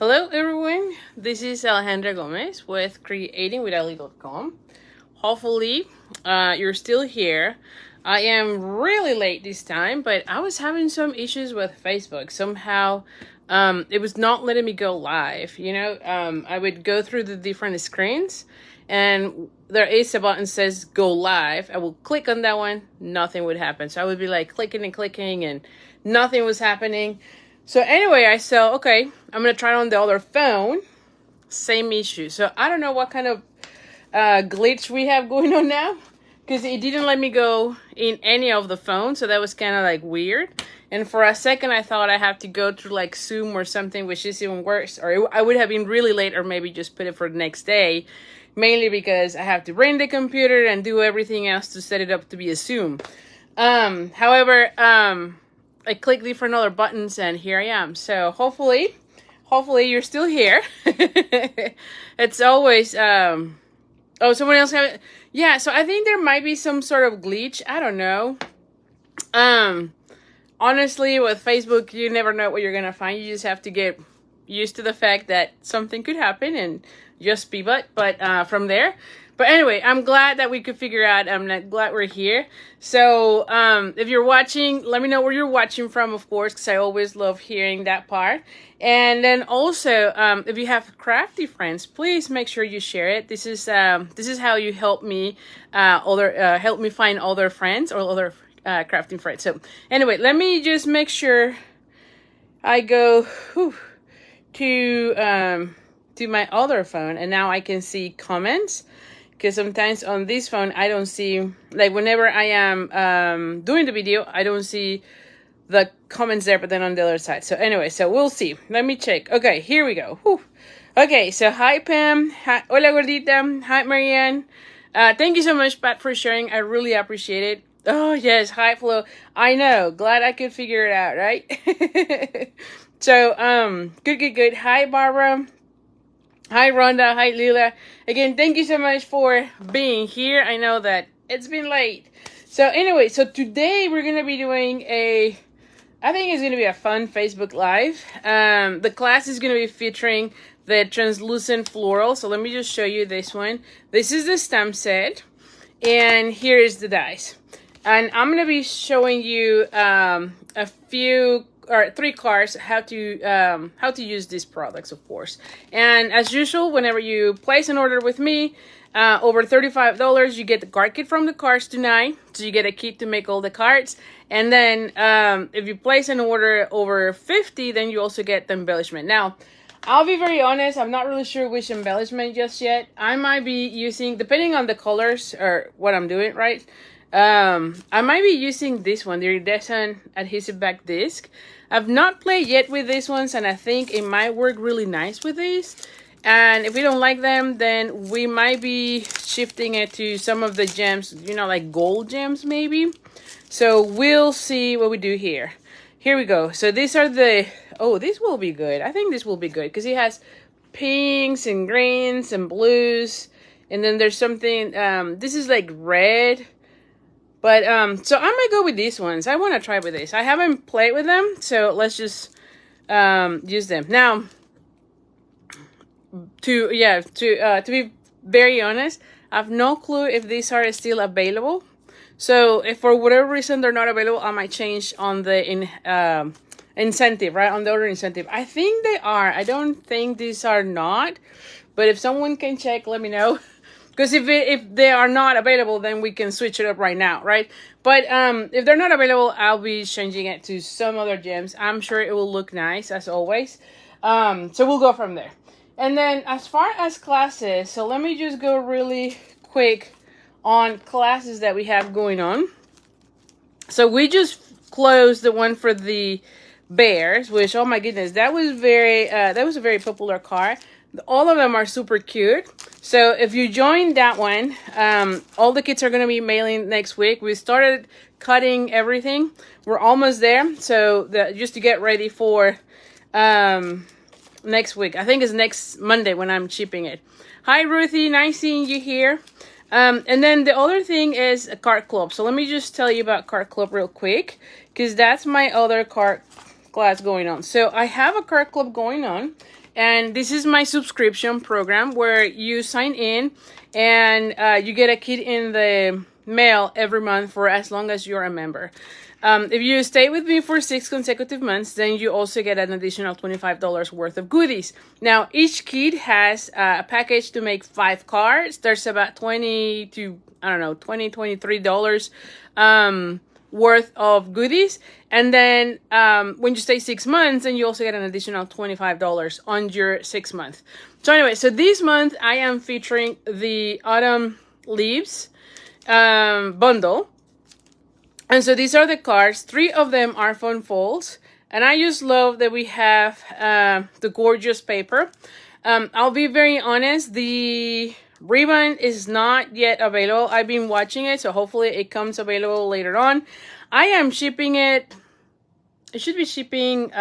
Hello everyone, this is Alejandra Gomez with creatingwithali.com. Hopefully you're still here. I am really late this time, but I was having some issues with Facebook. Somehow it was not letting me go live. I would go through the different screens and there is a button that says go live. I will click on that one, nothing would happen. So I would be like clicking and clicking and nothing was happening. So anyway, I said, okay, I'm going to try it on the other phone. Same issue. So I don't know what kind of glitch we have going on now, because it didn't let me go in any of the phones. So that was kind of like weird. And for a second, I thought I have to go through like Zoom or something, which is even worse. Or I would have been really late, or maybe just put it for the next day. Mainly because I have to bring the computer and do everything else to set it up to be a Zoom. However, I clicked different other buttons and here I am. So hopefully you're still here. It's always, oh, someone else have it. Yeah, so I think there might be some sort of glitch. I don't know. Honestly, with Facebook, you never know what you're going to find. You just have to get used to the fact that something could happen and just pivot. But from there. But anyway, I'm glad that we could figure out. I'm glad we're here. So if you're watching, let me know where you're watching from, of course, because I always love hearing that part. And then also, if you have crafty friends, please make sure you share it. This is how you help me help me find other friends or other crafting friends. So anyway, let me just make sure I go to my other phone, and now I can see comments. Because sometimes on this phone, I don't see, like whenever I am doing the video, I don't see the comments there, but then on the other side. So anyway, so we'll see. Let me check. Okay, here we go. Whew. Okay, so hi Pam. Hi, hola gordita. Hi Marianne. Thank you so much, Pat, for sharing. I really appreciate it. Oh yes, hi Flo. I know. Glad I could figure it out, right? So good. Hi Barbara. Hi, Rhonda. Hi, Lila. Again, thank you so much for being here. I know that it's been late. So anyway, so today we're going to be doing I think it's going to be a fun Facebook Live. The class is going to be featuring the Translucent Florals. So let me just show you this one. This is the stamp set. And here is the dies. And I'm going to be showing you a few or 3 cards how to use these products, of course. And as usual, whenever you place an order with me over $35, you get the card kit from the cards tonight. So you get a kit to make all the cards. And then if you place an order over $50, then you also get the embellishment. Now, I'll be very honest, I'm not really sure which embellishment just yet. I might be using, depending on the colors or what I'm doing, right? I might be using this one, the iridescent adhesive back disc. I've not played yet with these ones, and I think it might work really nice with these. And if we don't like them, then we might be shifting it to some of the gems, like gold gems maybe. So we'll see what we do here. Here we go. So these are the, oh, this will be good. I think this will be good because it has pinks and greens and blues. And then there's something, this is like red. But, so I might go with these ones. I want to try with this. I haven't played with them, so let's just, use them. Now, to be very honest, I have no clue if these are still available. So, if for whatever reason they're not available, I might change on the, incentive, right? On the order incentive. I think they are. I don't think these are not. But if someone can check, let me know. Because if they are not available, then we can switch it up right now, right? But if they're not available, I'll be changing it to some other gems. I'm sure it will look nice, as always. So we'll go from there. And then as far as classes, so let me just go really quick on classes that we have going on. So we just closed the one for the bears, which, oh my goodness, that was a very popular card. All of them are super cute. So if you join that one, all the kits are going to be mailing next week. We started cutting everything. We're almost there. So just to get ready for next week. I think it's next Monday when I'm shipping it. Hi, Ruthie. Nice seeing you here. And then the other thing is a card club. So let me just tell you about card club real quick, because that's my other card class going on. So I have a card club going on, and this is my subscription program where you sign in and you get a kit in the mail every month for as long as you're a member. If you stay with me for 6 consecutive months, then you also get an additional $25 worth of goodies. Now, each kit has a package to make 5 cards. There's about $20 to, I don't know, $23 worth of goodies. And then when you stay 6 months, then you also get an additional $25 on your 6 month. So anyway, so this month I am featuring the Autumn Leaves bundle. And so these are the cards. 3 of them are fun folds. And I just love that we have the gorgeous paper. I'll be very honest, the ribbon is not yet available. I've been watching it, so hopefully it comes available later on. I am shipping it. It should be shipping,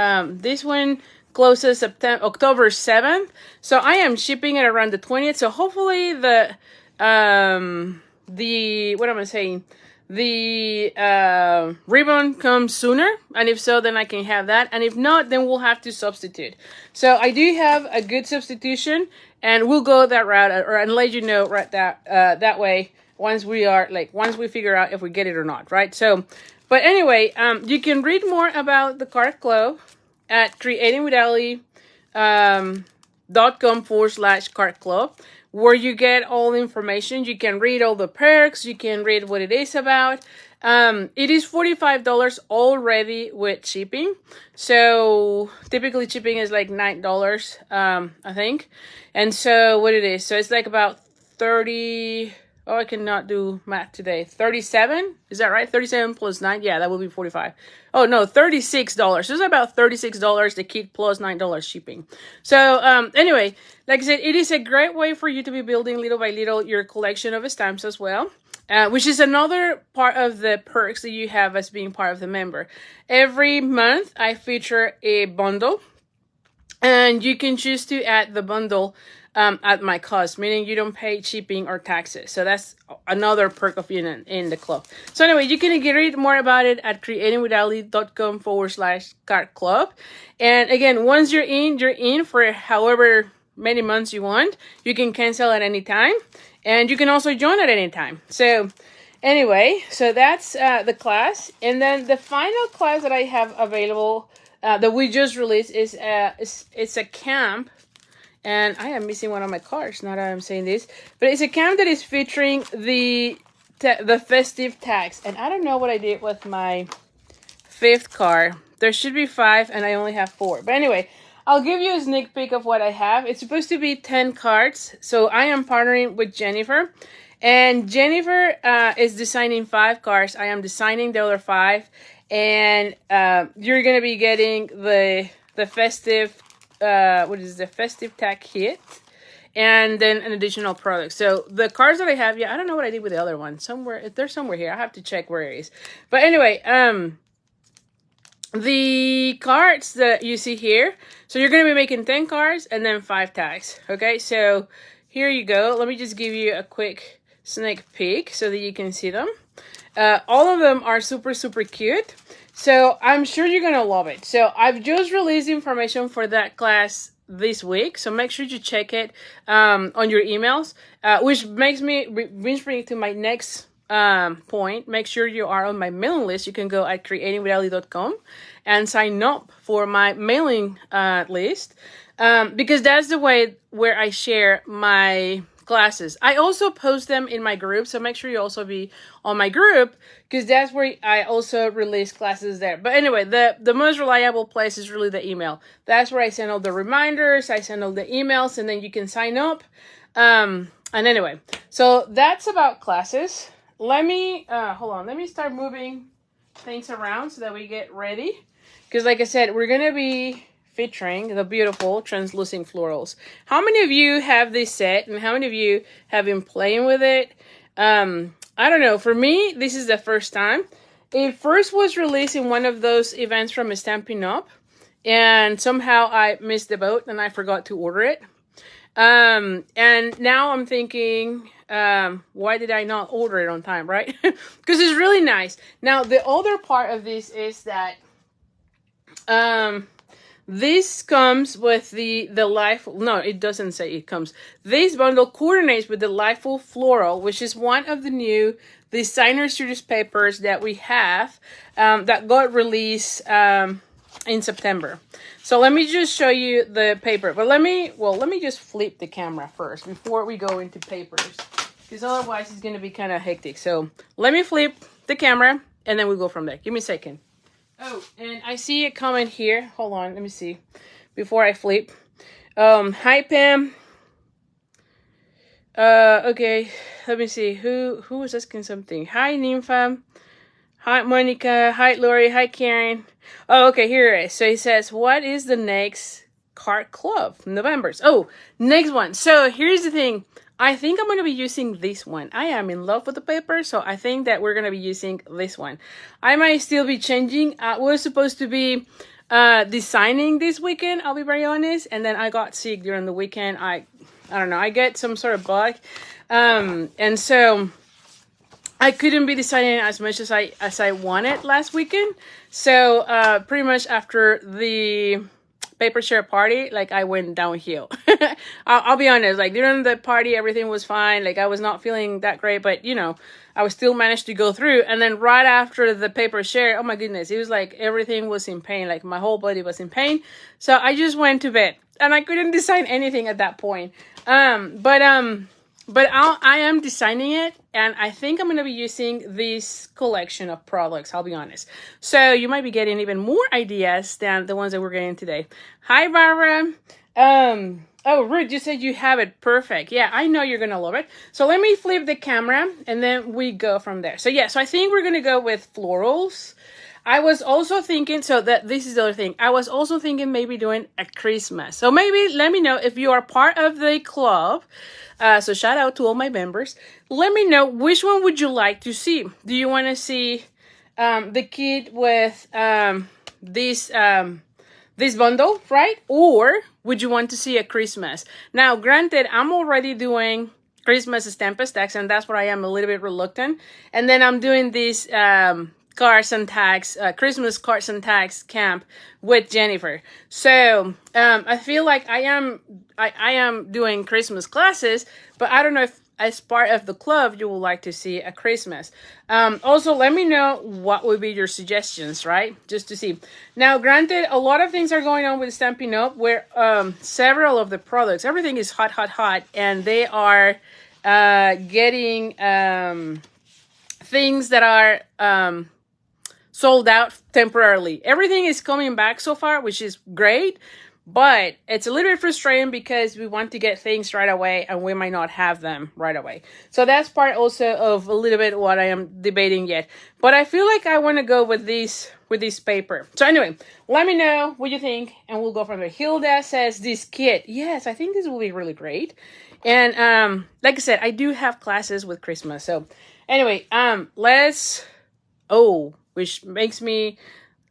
this one closes October 7th. So I am shipping it around the 20th. So hopefully what am I saying? The ribbon comes sooner, and if so, then I can have that, and if not, then we'll have to substitute. So I do have a good substitution, and we'll go that route, and let you know right that way once we figure out if we get it or not, right? So, but anyway, you can read more about the card club at creatingwithali.com/card club. Where you get all the information. You can read all the perks. You can read what it is about. It is $45 already with shipping. So typically shipping is like $9, I think. And so what it is, so it's like about 30. Oh, I cannot do math today. 37? Is that right? 37 plus 9? Yeah, that would be 45. Oh, no, $36. So it's about $36 the kit plus $9 shipping. So, anyway, like I said, it is a great way for you to be building little by little your collection of stamps as well. Which is another part of the perks that you have as being part of the member. Every month, I feature a bundle. And you can choose to add the bundle at my cost, meaning you don't pay shipping or taxes. So that's another perk of being in the club. So anyway, you can read more about it at creatingwithali.com/card club. And again, once you're in for however many months you want. You can cancel at any time. And you can also join at any time. So anyway, so that's the class. And then the final class that I have available that we just released is it's a camp. And I am missing one of my cards now that I'm saying this. But it's a camp that is featuring the festive tags. And I don't know what I did with my 5th card. There should be 5 and I only have 4. But anyway, I'll give you a sneak peek of what I have. It's supposed to be 10 cards. So I am partnering with Jennifer. And Jennifer is designing 5 cards. I am designing the other 5. And you're going to be getting the festive... the festive tag kit, and then an additional product. So the cards that I have, I don't know what I did with the other one. They're somewhere here. I have to check where it is. But anyway, the cards that you see here. So you're going to be making 10 cards and then 5 tags. Okay, so here you go. Let me just give you a quick sneak peek so that you can see them. All of them are super, super cute. So I'm sure you're going to love it. So I've just released information for that class this week. So make sure you check it on your emails, which brings me to my next point. Make sure you are on my mailing list. You can go at creatingwithali.com and sign up for my mailing list because that's the way where I share my classes. I also post them in my group, so make sure you also be on my group because that's where I also release classes there. But anyway, the most reliable place is really the email. That's where I send all the reminders, I send all the emails, and then you can sign up. And anyway, so that's about classes. Let me hold on. Let me start moving things around so that we get ready. Because like I said, we're gonna be featuring the beautiful Translucent Florals. How many of you have this set and how many of you have been playing with it? I don't know. For me, this is the first time. It first was released in one of those events from Stampin Up. And somehow I missed the boat and I forgot to order it. And now I'm thinking, why did I not order it on time, right? Because it's really nice. Now, the other part of this is that This comes with the life. No, it doesn't say it comes. This bundle coordinates with the Lightful Floral, which is one of the new designer series papers that we have that got released in September. So let me just show you the paper. But let me just flip the camera first before we go into papers, because otherwise it's going to be kind of hectic. So let me flip the camera and then we'll go from there. Give me a second. Oh, and I see a comment here. Hold on, let me see. Before I flip. Hi Pam. Okay, let me see. Who was asking something? Hi Nympha. Hi Monica. Hi Lori. Hi Karen. Oh, okay, here it is. So it says, what is the next card club? November's. Oh, next one. So here's the thing. I think I'm going to be using this one. I am in love with the paper, so I think that we're going to be using this one. I might still be changing. We're supposed to be designing this weekend, I'll be very honest. And then I got sick during the weekend. I don't know. I get some sort of bug. And so I couldn't be designing as much as I wanted last weekend. So pretty much after the paper share party, like I went downhill. I'll be honest, like during the party everything was fine, like I was not feeling that great, but you know, I was still managed to go through. And then right after the paper share, oh my goodness, it was like everything was in pain, like my whole body was in pain. So I just went to bed and I couldn't design anything at that point. But I am designing it, and I think I'm going to be using this collection of products, I'll be honest. So you might be getting even more ideas than the ones that we're getting today. Hi, Barbara. Oh, Ruth, you said you have it. Perfect. Yeah, I know you're going to love it. So let me flip the camera, and then we go from there. So yeah, so I think we're going to go with florals. I was also thinking, so that this is the other thing. I was also thinking maybe doing a Christmas. So maybe let me know if you are part of the club. So shout out to all my members. Let me know which one would you like to see. Do you want to see the kit with this bundle, right? Or would you want to see a Christmas? Now, granted, I'm already doing Christmas stamp stacks, and that's where I am a little bit reluctant. And then I'm doing this cards and tags, Christmas cards and tags camp with Jennifer. So I feel like I am doing Christmas classes, but I don't know if as part of the club you would like to see a Christmas. Also, let me know what would be your suggestions, right? Just to see. Now, granted, a lot of things are going on with Stampin' Up, where several of the products, everything is hot, and they are getting things that are sold out temporarily. Everything is coming back so far, which is great, but it's a little bit frustrating because we want to get things right away and we might not have them right away. So that's part also of a little bit what I am debating yet. But I feel like I want to go with this paper. So anyway, let me know what you think and we'll go from there. Hilda says this kit. Yes, I think this will be really great. And like I said, I do have classes with Christmas. So anyway, which makes me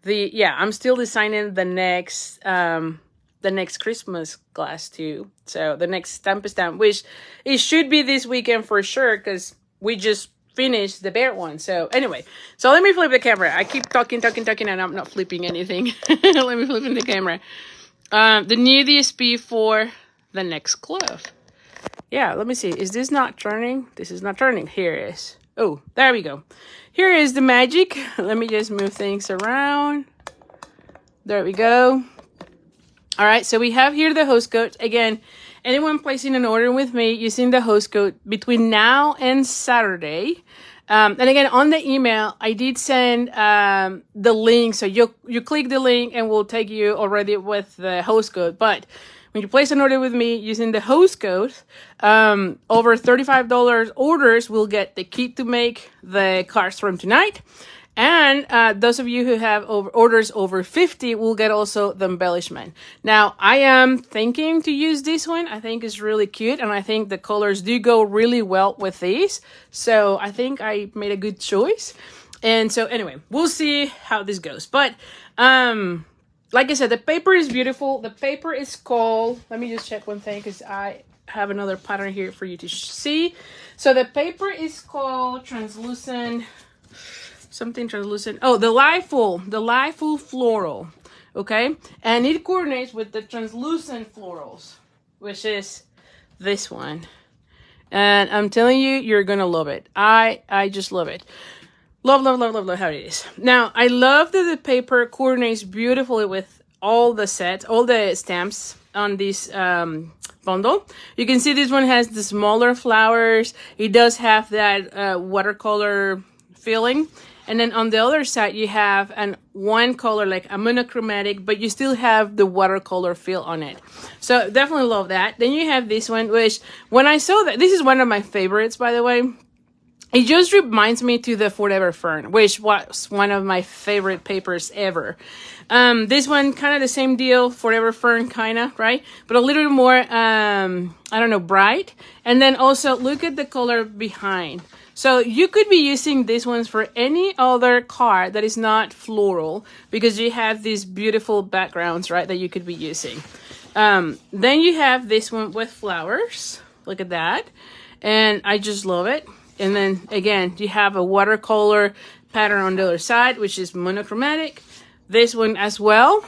I'm still designing the next Christmas class too. So the next stamp, which it should be this weekend for sure, because we just finished the bear one. So anyway, so let me flip the camera. I keep talking, and I'm not flipping anything. Let me flip in the camera. The new DSP for the next club. Yeah, let me see. Is this not turning? This is not turning. Here it is. Oh, there we go. Here is the magic. Let me just move things around. There we go. All right, so we have here the host code. Again, anyone placing an order with me using the host code between now and Saturday. And again, on the email, I did send the link. So you click the link and we'll take you already with the host code. But when you place an order with me using the host code, over $35 orders will get the kit to make the cards from tonight. And those of you who have orders over 50 will get also the embellishment. Now, I am thinking to use this one. I think it's really cute, and I think the colors do go really well with these. So I think I made a good choice. And so anyway, we'll see how this goes. But like I said, the paper is beautiful. The paper is called, let me just check one thing because I have another pattern here for you to see. So the paper is called Translucent, something translucent. Oh, the Lightful Floral. okay? And it coordinates with the Translucent Florals, which is this one. And I'm telling you, you're gonna love it. I just love it. Love, love, love, love, love how it is. Now, I love that the paper coordinates beautifully with all the sets, all the stamps on this bundle. You can see this one has the smaller flowers. It does have that watercolor feeling. And then on the other side, you have one color, like a monochromatic, but you still have the watercolor feel on it. So definitely love that. Then you have this one, which when I saw that, this is one of my favorites, by the way. It just reminds me to the Forever Fern, which was one of my favorite papers ever. This one, kind of the same deal, Forever Fern, kind of, right? But a little bit more, I don't know, bright. And then also, look at the color behind. So you could be using these ones for any other card that is not floral, because you have these beautiful backgrounds, right, that you could be using. Then you have this one with flowers. Look at that. And I just love it. And then again, you have a watercolor pattern on the other side, which is monochromatic. This one as well.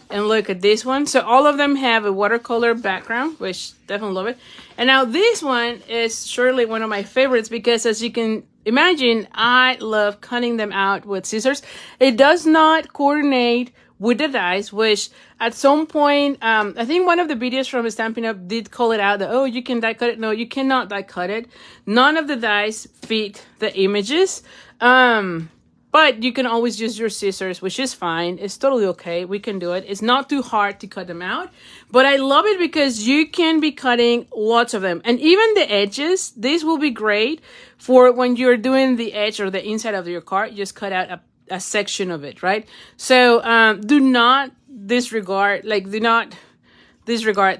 And look at this one. So all of them have a watercolor background, which definitely love it. And now this one is surely one of my favorites because, as you can imagine, I love cutting them out with scissors. It does not coordinate with the dies, which at some point, I think one of the videos from Stampin' Up did call it out that, oh, you can die cut it. No, you cannot die cut it. None of the dies fit the images. But you can always use your scissors, which is fine. It's totally okay. We can do it. It's not too hard to cut them out. But I love it because you can be cutting lots of them. And even the edges, this will be great for when you're doing the edge or the inside of your card. Just cut out a section of it, right? So do not disregard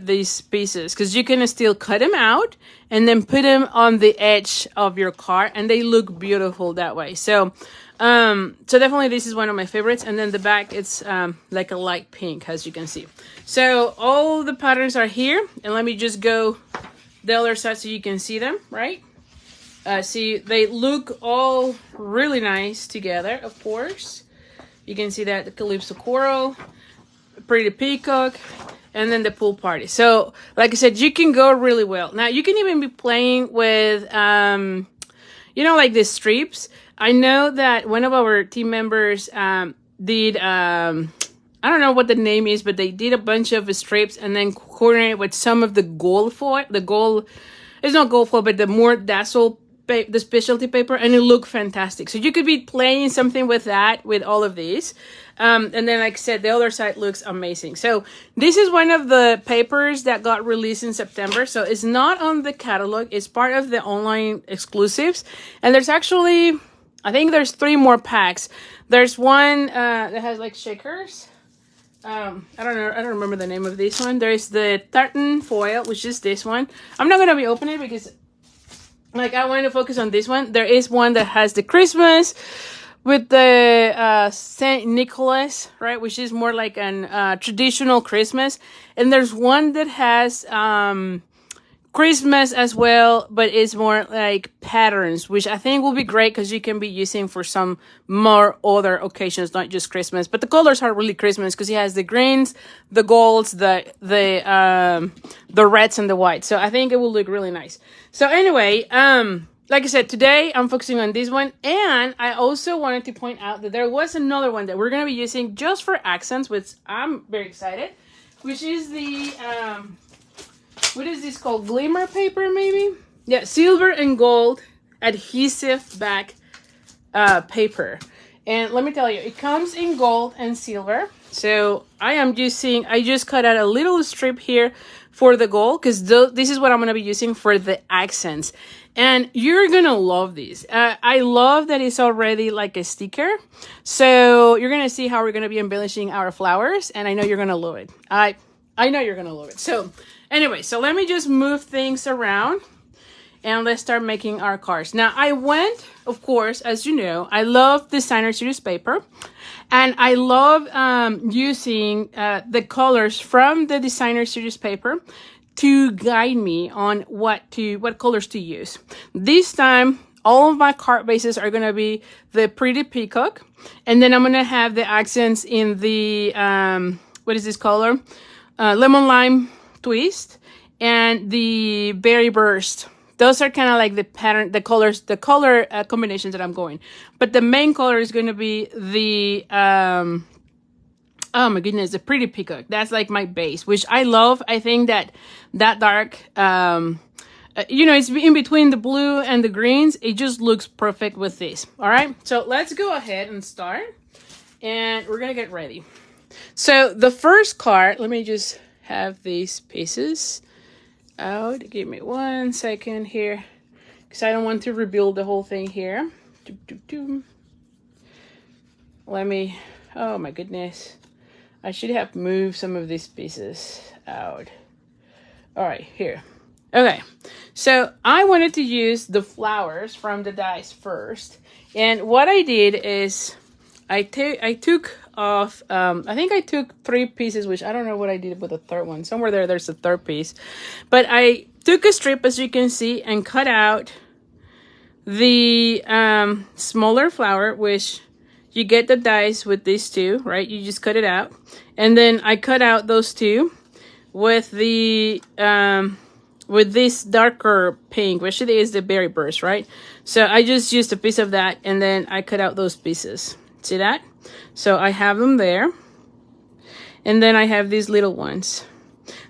these pieces, because you can still cut them out and then put them on the edge of your card, and they look beautiful that way. So definitely this is one of my favorites. And then the back, it's like a light pink, as you can see. So all the patterns are here, and let me just go the other side so you can see them, right? See, they look all really nice together, of course. You can see that the Calypso Coral, Pretty Peacock, and then the Pool Party. So, like I said, you can go really well. Now, you can even be playing with, you know, like the strips. I know that one of our team members did, I don't know what the name is, but they did a bunch of strips and then coordinated with some of the gold foil. The gold, it's not gold foil, but the more dazzle, the specialty paper, and it looked fantastic. So you could be playing something with that, with all of these. And then, like I said, the other side looks amazing. So this is one of the papers that got released in September. So it's not on the catalog. It's part of the online exclusives. And there's actually, I think there's 3 more packs. There's one that has like shakers. I don't know. I don't remember the name of this one. There's the tartan foil, which is this one. I'm not going to be opening it because, like, I want to focus on this one. There is one that has the Christmas with the Saint Nicholas, right, which is more like an traditional Christmas. And there's one that has Christmas as well, but it's more like patterns, which I think will be great because you can be using for some more other occasions, not just Christmas. But the colors are really Christmas because it has the greens, the golds, the reds, and the whites. So I think it will look really nice. So anyway, like I said, today I'm focusing on this one. And I also wanted to point out that there was another one that we're going to be using just for accents, which I'm very excited, which is the, what is this called? Glimmer paper, maybe? Yeah, silver and gold adhesive back paper. And let me tell you, it comes in gold and silver. So I just cut out a little strip here for the gold, because this is what I'm going to be using for the accents. And you're going to love these. I love that it's already like a sticker. So you're going to see how we're going to be embellishing our flowers. And I know you're going to love it. I know you're going to love it. So anyway, so let me just move things around. And let's start making our cards. Now, I went, of course, as you know, I love designer series paper. And I love using the colors from the designer series paper to guide me on what colors to use. This time, all of my card bases are going to be the Pretty Peacock. And then I'm going to have the accents in the, what is this color? Lemon Lime Twist and the Berry Burst. Those are kind of like the pattern, the colors, the color combinations that I'm going. But the main color is going to be the, oh my goodness, the Pretty Peacock. That's like my base, which I love. I think that dark, you know, it's in between the blue and the greens. It just looks perfect with this. All right, so let's go ahead and start. And we're going to get ready. So the first card, let me just have these pieces out. Give me 1 second here, because I don't want to rebuild the whole thing here. Let me, oh my goodness. I should have moved some of these pieces out. All right, here. Okay, so I wanted to use the flowers from the dies first. And what I did is I took off, I think I took 3 pieces, which I don't know what I did with the third one. Somewhere there's a third piece. But I took a strip, as you can see, and cut out the smaller flower, which you get the dies with these two, right? You just cut it out. And then I cut out those two with the with this darker pink, which is the Berry Burst, right? So I just used a piece of that, and then I cut out those pieces. See that? So I have them there. And then I have these little ones.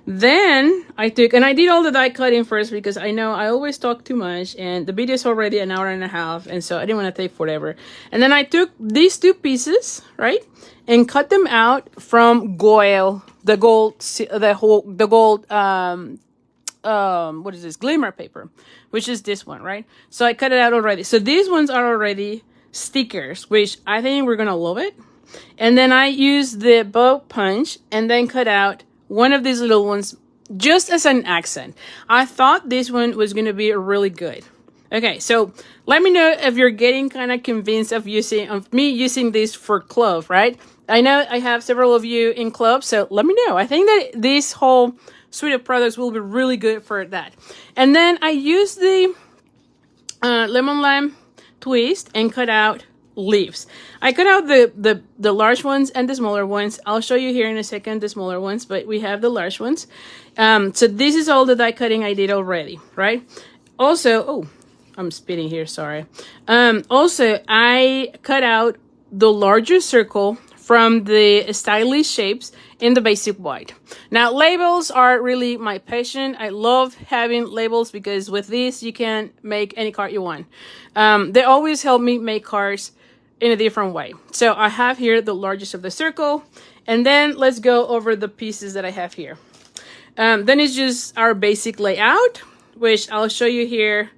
Then I took, and I did all the die cutting first, because I know I always talk too much, and the video is already an hour and a half, and so I didn't want to take forever. And then I took these 2 pieces, right, and cut them out from Goyle, the gold, what is this, glimmer paper, which is this one, right? So I cut it out already. So these ones are already stickers, which I think we're gonna love it. And then I used the bow punch and then cut out one of these little ones just as an accent. I thought this one was gonna be really good. Okay, so let me know if you're getting kind of convinced of me using this for club, right? I know I have several of you in club, so let me know. I think that this whole suite of products will be really good for that. And then I used the Lemon Lime Twist and cut out leaves. I cut out the large ones and the smaller ones. I'll show you here in a second the smaller ones, but we have the large ones. So this is all the die cutting I did already, right? Also, oh, I'm spitting here, sorry. Also, I cut out the larger circle from the stylish shapes in the basic white. Now, labels are really my passion. I love having labels, because with this, you can make any card you want. They always help me make cards in a different way. So I have here the largest of the circle, and then let's go over the pieces that I have here. Then it's just our basic layout, which I'll show you here,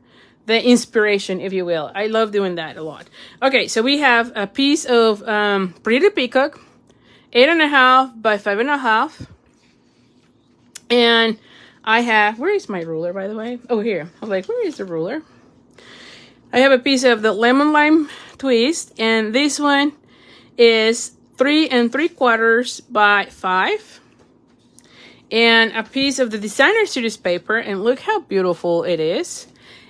the inspiration, if you will. I love doing that a lot. Okay, so we have a piece of Pretty Peacock, 8.5 by 5.5. And I have, where is my ruler, by the way? Oh, here. I'm like, where is the ruler? I have a piece of the Lemon Lime Twist, and this one is 3 3/4 by 5. And a piece of the Designer Series paper, and look how beautiful it is.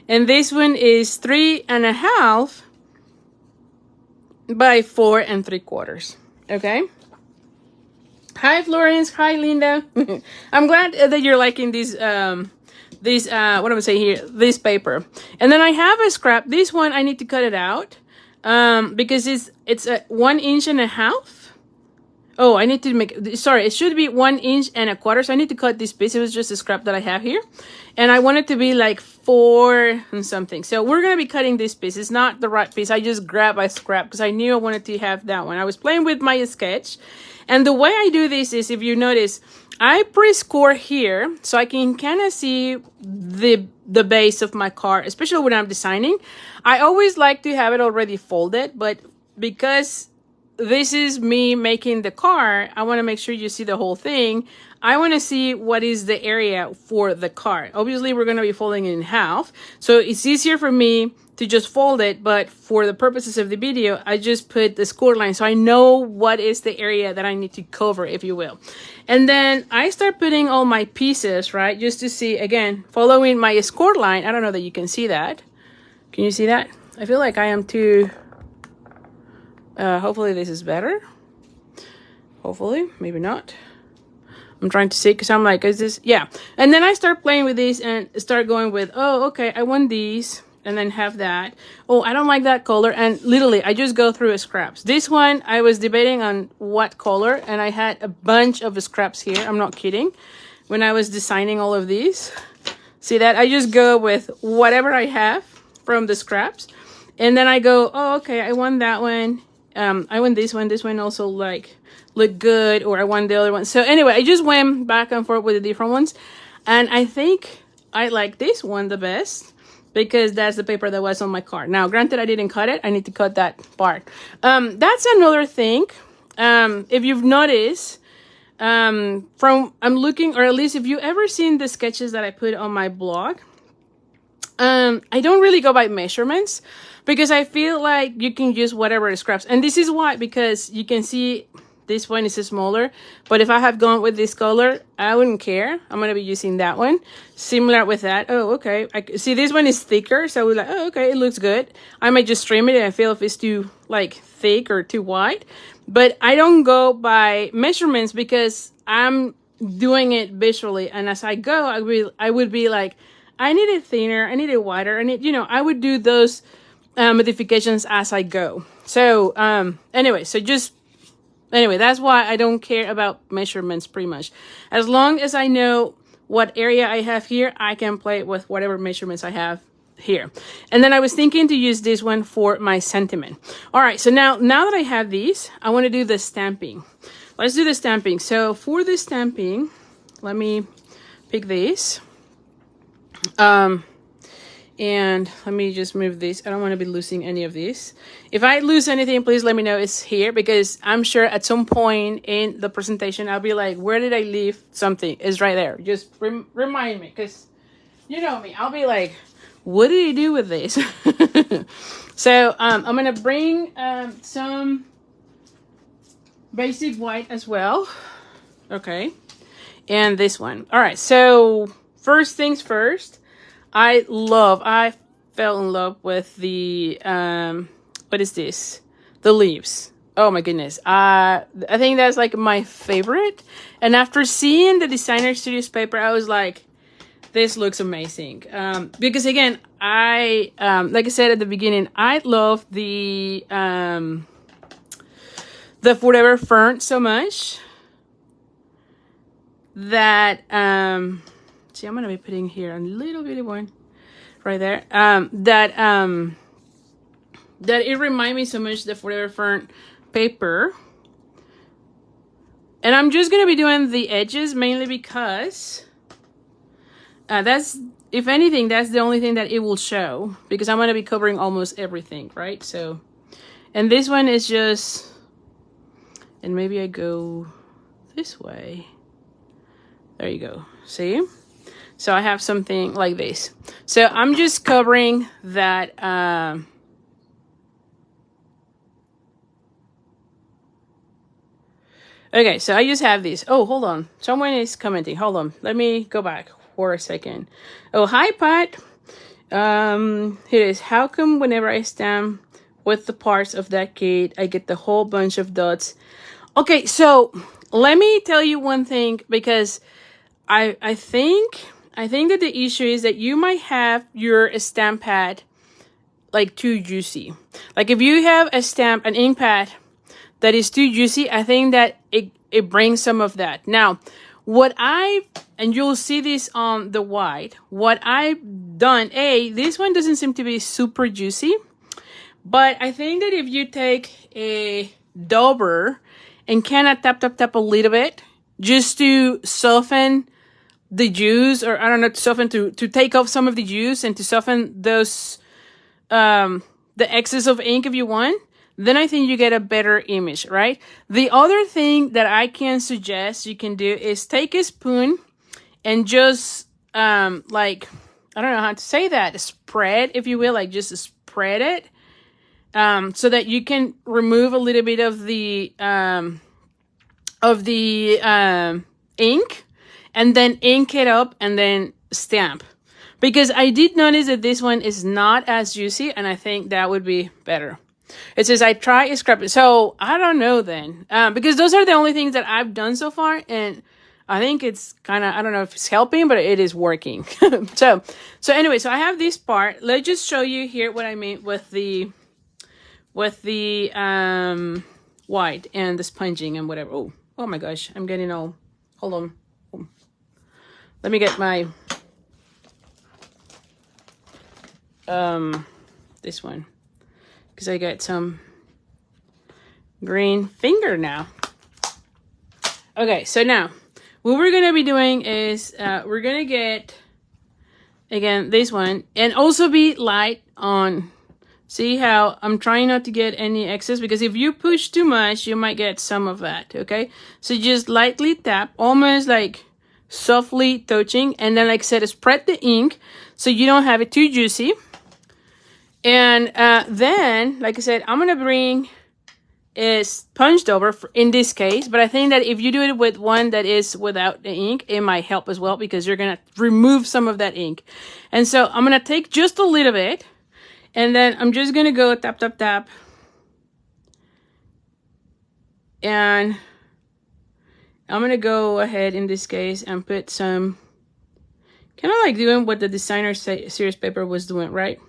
And this one is 3.5 by 4 3/4. Okay. Hi, Florence. Hi, Linda. I'm glad that you're liking these, what am I saying here? This paper. And then I have a scrap. This one, I need to cut it out, because it's a 1.5 inches. Oh, I need to make, sorry, it should be 1 1/4. So I need to cut this piece. It was just a scrap that I have here. And I want it to be like 4 and something. So we're going to be cutting this piece. It's not the right piece. I just grabbed a scrap because I knew I wanted to have that one. I was playing with my sketch. And the way I do this is, if you notice, I pre-score here so I can kind of see the base of my card, especially when I'm designing. I always like to have it already folded, but because this is me making the card, I want to make sure you see the whole thing. I want to see what is the area for the card. Obviously, we're going to be folding it in half, so it's easier for me to just fold it, but for the purposes of the video, I just put the score line so I know what is the area that I need to cover, if you will. And then I start putting all my pieces, right, just to see, again, following my score line. I don't know that you can see that. Can you see that? I feel like I am too, hopefully this is better. Hopefully, maybe not. I'm trying to see, because I'm like, is this, yeah. And then I start playing with these and start going with, oh, okay, I want these, and then have that. Oh, I don't like that color. And literally, I just go through scraps. This one, I was debating on what color, and I had a bunch of scraps here. I'm not kidding. When I was designing all of these. See that? I just go with whatever I have from the scraps. And then I go, oh, okay, I want that one. I want this one. This one also like look good, or I want the other one. So anyway, I just went back and forth with the different ones. And I think I like this one the best because that's the paper that was on my card. Now, granted, I didn't cut it. I need to cut that part. That's another thing. If you've noticed, I'm looking, or at least if you ever seen the sketches that I put on my blog, I don't really go by measurements because I feel like you can use whatever scraps. And this is why, because you can see this one is smaller, but if I have gone with this color, I wouldn't care. I'm going to be using that one. Similar with that. Oh, okay. I see this one is thicker, so we're like, oh, okay, it looks good. I might just trim it and feel if it's too like thick or too wide. But I don't go by measurements because I'm doing it visually. And as I go, I would be like, I need it thinner, I need it wider, I would do those modifications as I go. So anyway, that's why I don't care about measurements pretty much. As long as I know what area I have here, I can play with whatever measurements I have here. And then I was thinking to use this one for my sentiment. All right, so now that I have these, I want to do the stamping. Let's do the stamping. So for the stamping, let me pick these. And let me just move this. I don't want to be losing any of these. If I lose anything, please let me know it's here, because I'm sure at some point in the presentation, I'll be like, where did I leave something? It's right there. Just remind me, because you know me. I'll be like, what did he do with this? So I'm going to bring some basic white as well. Okay. And this one. All right. So first things first. I fell in love with the, what is this? The leaves. Oh my goodness. I think that's like my favorite. And after seeing the Designer Studios paper, I was like, this looks amazing. Because again, like I said at the beginning, I love the Forever Fern so much that, see, I'm going to be putting here a little bitty one right there. That it reminds me so much of the Forever Fern paper. And I'm just going to be doing the edges mainly because that's, if anything, that's the only thing that it will show, because I'm going to be covering almost everything, right? So, and this one is just, and maybe I go this way. There you go. See? So I have something like this. So I'm just covering that. Okay, so I just have this. Oh, hold on. Someone is commenting. Hold on. Let me go back for a second. Oh, hi, Pat. Here it is. How come whenever I stamp with the parts of that kit, I get the whole bunch of dots? Okay, so let me tell you one thing, because I think that the issue is that you might have your stamp pad like too juicy. Like if you have an ink pad that is too juicy, I think that it brings some of that. Now, and you'll see this on the white, what I've done, this one doesn't seem to be super juicy, but I think that if you take a dauber and kind of tap a little bit just to soften the juice, or I don't know, to take off some of the juice and to soften those, the excess of ink if you want, then I think you get a better image, right? The other thing that I can suggest you can do is take a spoon and just, like, I don't know how to say that, spread, if you will, like just spread it, so that you can remove a little bit of the ink, and then ink it up and then stamp. because I did notice that this one is not as juicy, and I think that would be better. It says I try scrap it. So I don't know then, because those are the only things that I've done so far, and I think it's kind of, I don't know if it's helping, but it is working. so anyway, so I have this part. Let's just show you here what I mean with the white and the sponging and whatever. Oh my gosh, I'm getting all, hold on. Let me get my, this one, because I got some green finger now. Okay, so now what we're gonna be doing is we're gonna get, again, this one, and also be light on. See how I'm trying not to get any excess, because if you push too much, you might get some of that, okay? So just lightly tap, almost like softly touching, and then, like I said, spread the ink so you don't have it too juicy. And then, like I said, I'm gonna bring a sponged over in this case, but I think that if you do it with one that is without the ink, it might help as well, because you're gonna remove some of that ink. And so I'm gonna take just a little bit, and then I'm just gonna go tap, tap, tap. And I'm gonna go ahead in this case and put some, kind of like doing what the designer series paper was doing, right?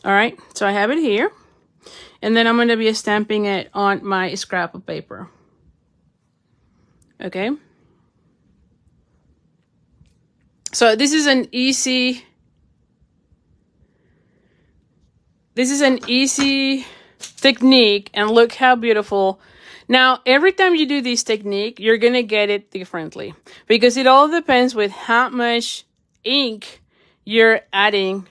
All right, so I have it here. And then I'm gonna be stamping it on my scrap of paper. Okay. So this is an easy technique, and look how beautiful. Now, every time you do this technique, you're gonna get it differently, because it all depends with how much ink you're adding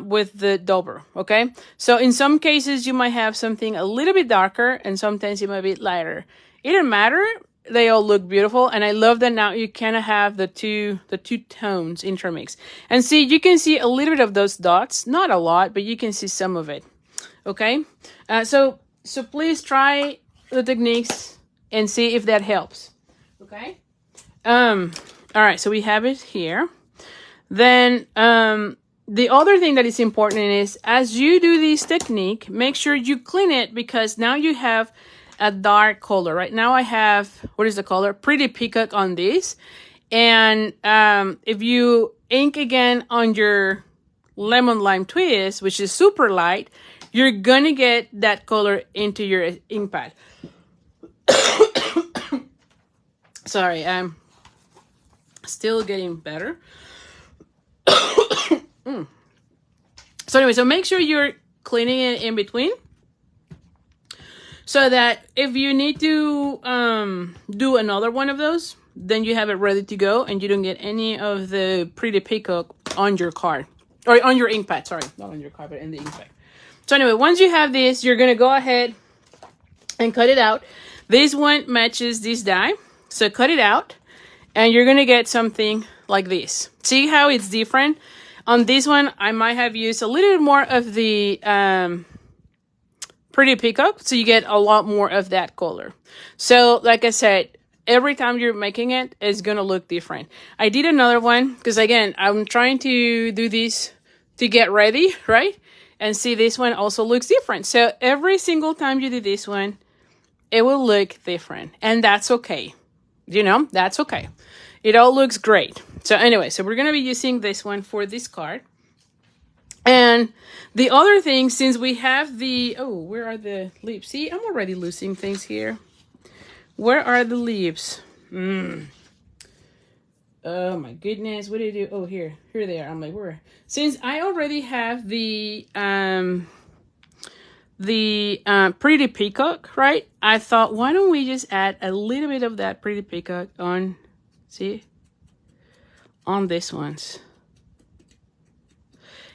with the dauber, okay? So in some cases, you might have something a little bit darker, and sometimes it might be lighter. It doesn't matter. They all look beautiful, and I love that now you kind of have the two tones intermixed. And see, you can see a little bit of those dots, not a lot, but you can see some of it. Okay, so please try the techniques and see if that helps. Okay, all right, so we have it here. Then the other thing that is important is, as you do this technique, make sure you clean it, because now you have a dark color. Right now I have, what is the color? Pretty Peacock on this. And if you ink again on your Lemon Lime Twist, which is super light, you're gonna get that color into your ink pad. Sorry, I'm still getting better. So anyway, so make sure you're cleaning it in between, so that if you need to do another one of those, then you have it ready to go, and you don't get any of the Pretty Peacock on your card, or on your ink pad. Sorry, not on your card, but in the ink pad. So anyway, once you have this, you're gonna go ahead and cut it out. This one matches this die, so cut it out, and you're gonna get something like this. See how it's different? On this one, I might have used a little bit more of the Pretty Peacock, so you get a lot more of that color. So like I said, every time you're making it, it's gonna look different. I did another one, because again, I'm trying to do this to get ready, right? And see, this one also looks different. So every single time you do this one, it will look different, and that's okay. You know, that's okay. It all looks great. So anyway, so we're gonna be using this one for this card. And the other thing, since we have the, oh, where are the leaves? See, I'm already losing things here. Where are the leaves? Oh my goodness, what did I do? Oh, here they are. I'm like, where? Since I already have the Pretty Peacock, right? I thought, why don't we just add a little bit of that Pretty Peacock on, see, on this ones.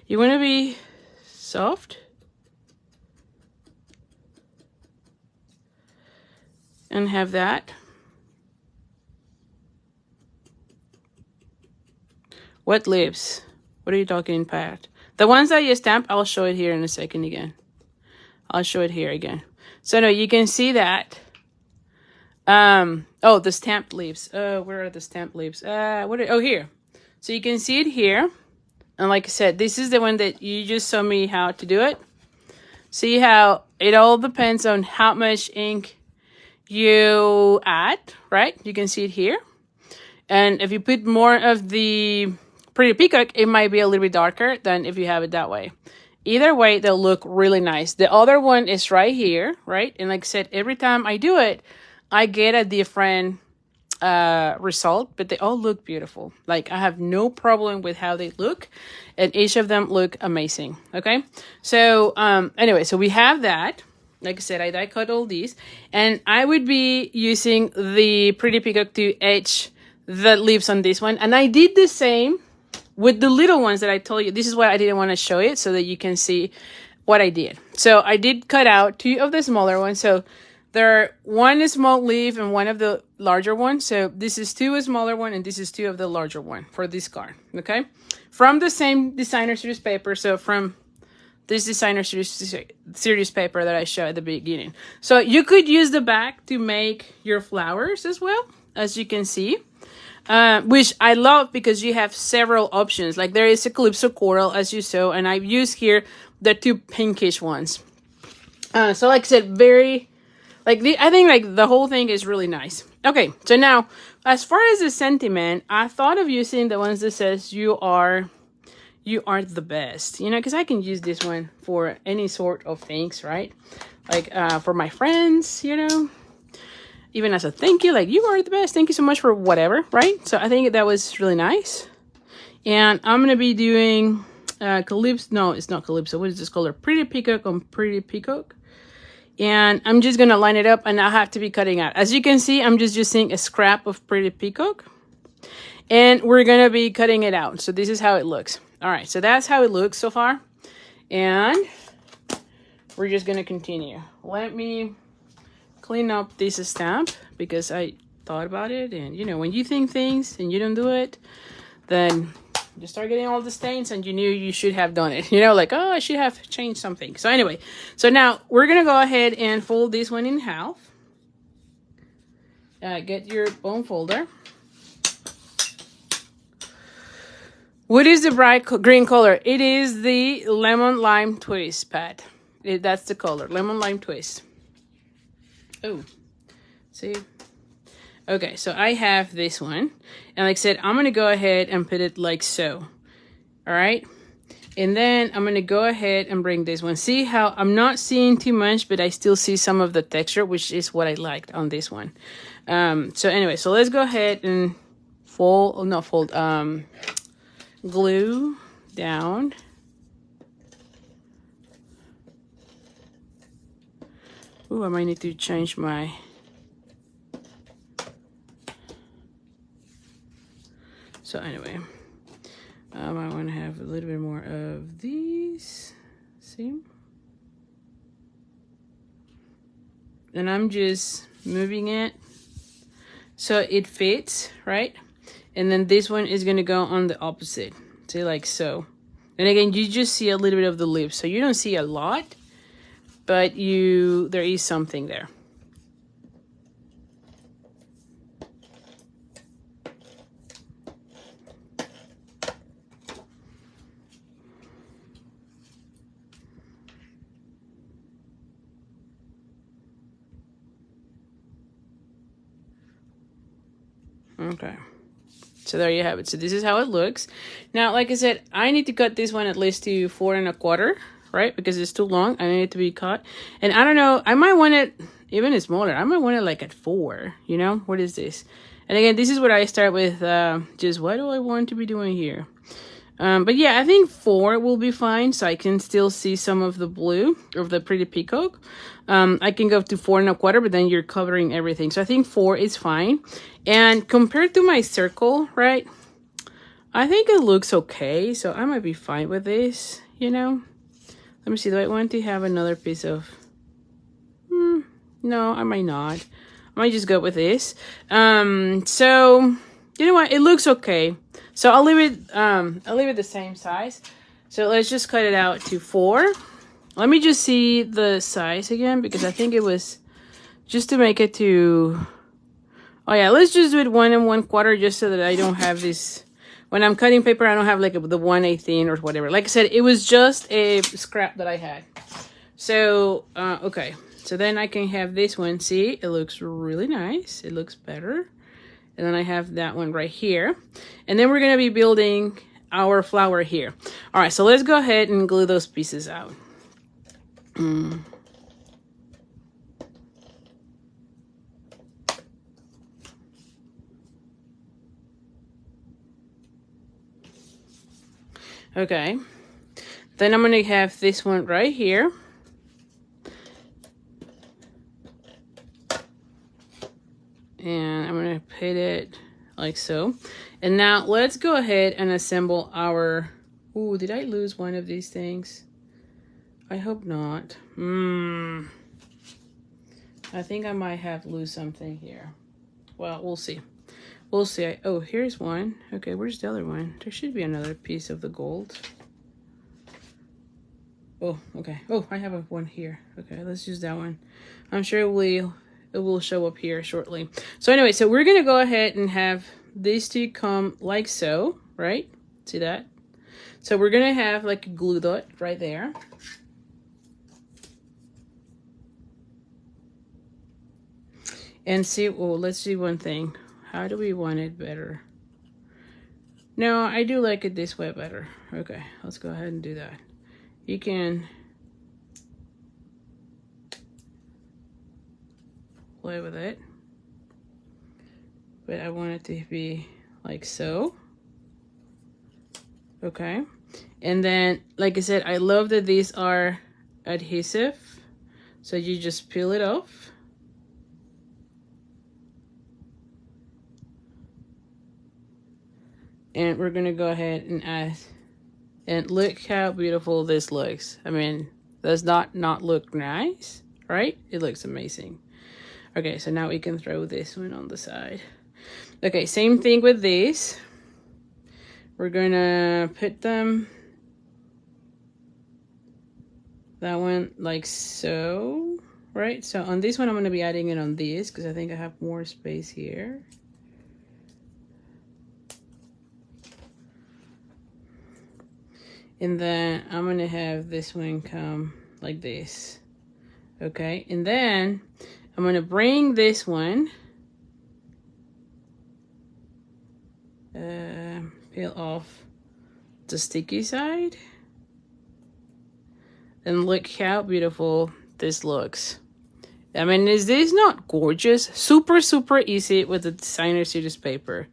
You want to be soft and have that. What leaves? What are you talking, Pat? The ones that you stamp, I'll show it here in a second again. I'll show it here again. So now you can see that Oh, the stamped leaves. Where are the stamped leaves? Oh, here. So you can see it here. And like I said, this is the one that you just saw me how to do it. See how it all depends on how much ink you add, right? You can see it here. And if you put more of the Pretty Peacock, it might be a little bit darker than if you have it that way. Either way, they'll look really nice. The other one is right here, right? And like I said, every time I do it, I get a different result, but they all look beautiful. Like, I have no problem with how they look, and each of them look amazing. Okay, so anyway, so we have that. Like I said, I die cut all these, and I would be using the Pretty Peacock to etch the leaves on this one. And I did the same with the little ones that I told you. This is why I didn't want to show it, so that you can see what I did. So I did cut out 2 of the smaller ones. So there are 1 small leaf and 1 of the larger ones. So this is 2 smaller one, and this is 2 of the larger one for this card. Okay, from the same designer series paper. So from this designer series paper that I showed at the beginning. So you could use the back to make your flowers as well, as you can see. Which I love because you have several options. Like, there is a Calypso Coral, as you saw, and I've used here the 2 pinkish ones. So like I said, very, like, I think like the whole thing is really nice. Okay, so now, as far as the sentiment, I thought of using the ones that says you are the best, you know, because I can use this one for any sort of things, right? Like, for my friends, you know, even as a thank you, like, you are the best, thank you so much for whatever, right? So I think that was really nice. And I'm gonna be doing Calypso, no, it's not Calypso, what is this color? Pretty Peacock on Pretty Peacock. And I'm just gonna line it up, and I have to be cutting out. As you can see, I'm just using a scrap of Pretty Peacock, and we're gonna be cutting it out. So this is how it looks. All right, so that's how it looks so far, and we're just gonna continue. Let me clean up this stamp, because I thought about it, and you know, when you think things and you don't do it, then you start getting all the stains, and you knew you should have done it, you know, like, oh, I should have changed something. So anyway, so now we're gonna go ahead and fold this one in half. Get your bone folder. What is the bright green color? It is the Lemon Lime Twist, Pat. That's the color, Lemon Lime Twist. Oh, see? Okay, so I have this one. And like I said, I'm going to go ahead and put it like so. All right? And then I'm going to go ahead and bring this one. See how I'm not seeing too much, but I still see some of the texture, which is what I liked on this one. So anyway, so let's go ahead and glue down. Ooh, I might need to change my... So anyway, I want to have a little bit more of these. See? And I'm just moving it so it fits, right? And then this one is going to go on the opposite. See, like so. And again, you just see a little bit of the leaves. So you don't see a lot, but there is something there. Okay, so there you have it. So this is how it looks. Now, like I said, I need to cut this one at least to 4 1/4, right? Because it's too long. I need it to be cut. And I don't know, I might want it even smaller. I might want it like at 4, you know? What is this? And again, this is what I start with, just what do I want to be doing here? But yeah, I think 4 will be fine, so I can still see some of the blue of the Pretty Peacock. I can go to 4 1/4, but then you're covering everything. So I think 4 is fine. And compared to my circle, right, I think it looks okay. So I might be fine with this, you know. Let me see, do I want to have another piece of... no, I might not. I might just go with this. So, you know what, it looks okay. So I'll leave it the same size. So let's just cut it out to 4. Let me just see the size again, because I think it was just to make it to Oh yeah, let's just do it 1 1/4 just so that I don't have this. When I'm cutting paper, I don't have like the 1/18 or whatever. Like I said, it was just a scrap that I had. So, okay. So then I can have this one. See, it looks really nice. It looks better. And then I have that one right here. And then we're going to be building our flower here. All right, so let's go ahead and glue those pieces out. Okay, then I'm gonna have this one right here. And I'm gonna put it like so. And now let's go ahead and assemble our, ooh, did I lose one of these things? I hope not. I think I might have lose something here. Well, we'll see. We'll see. Oh, here's one. Okay, where's the other one? There should be another piece of the gold. Oh, okay. Oh, I have one here. Okay, let's use that one. I'm sure it will show up here shortly. So anyway, so we're gonna go ahead and have these two come like so, right? See that? So we're gonna have like a glue dot right there. And see, oh, let's see one thing. How do we want it better? No, I do like it this way better. Okay, let's go ahead and do that. You can play with it, but I want it to be like so. Okay, and then like I said, I love that these are adhesive, so you just peel it off. And we're gonna go ahead and add, and look how beautiful this looks. I mean, does not look nice, right? It looks amazing. Okay, so now we can throw this one on the side. Okay, same thing with these. We're gonna put them, that one like so, right? So on this one, I'm gonna be adding it on this because I think I have more space here. And then I'm gonna have this one come like this. Okay, and then I'm gonna bring this one, peel off the sticky side. And look how beautiful this looks. I mean, is this not gorgeous? Super, super easy with the designer series paper.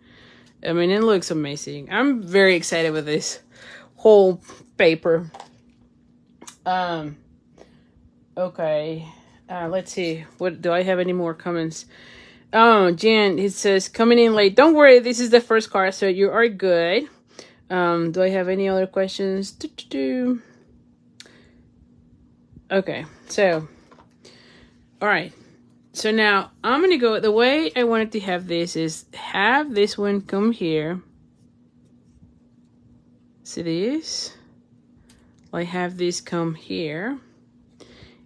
I mean, it looks amazing. I'm very excited with this whole paper. Okay, let's see, what do I have any more comments? Oh, Jan, it says coming in late, don't worry, this is the first card, so you are good. Do I have any other questions? Okay, so all right, so now I'm gonna go, the way I wanted to have this is have this one come here. See this? I have this come here,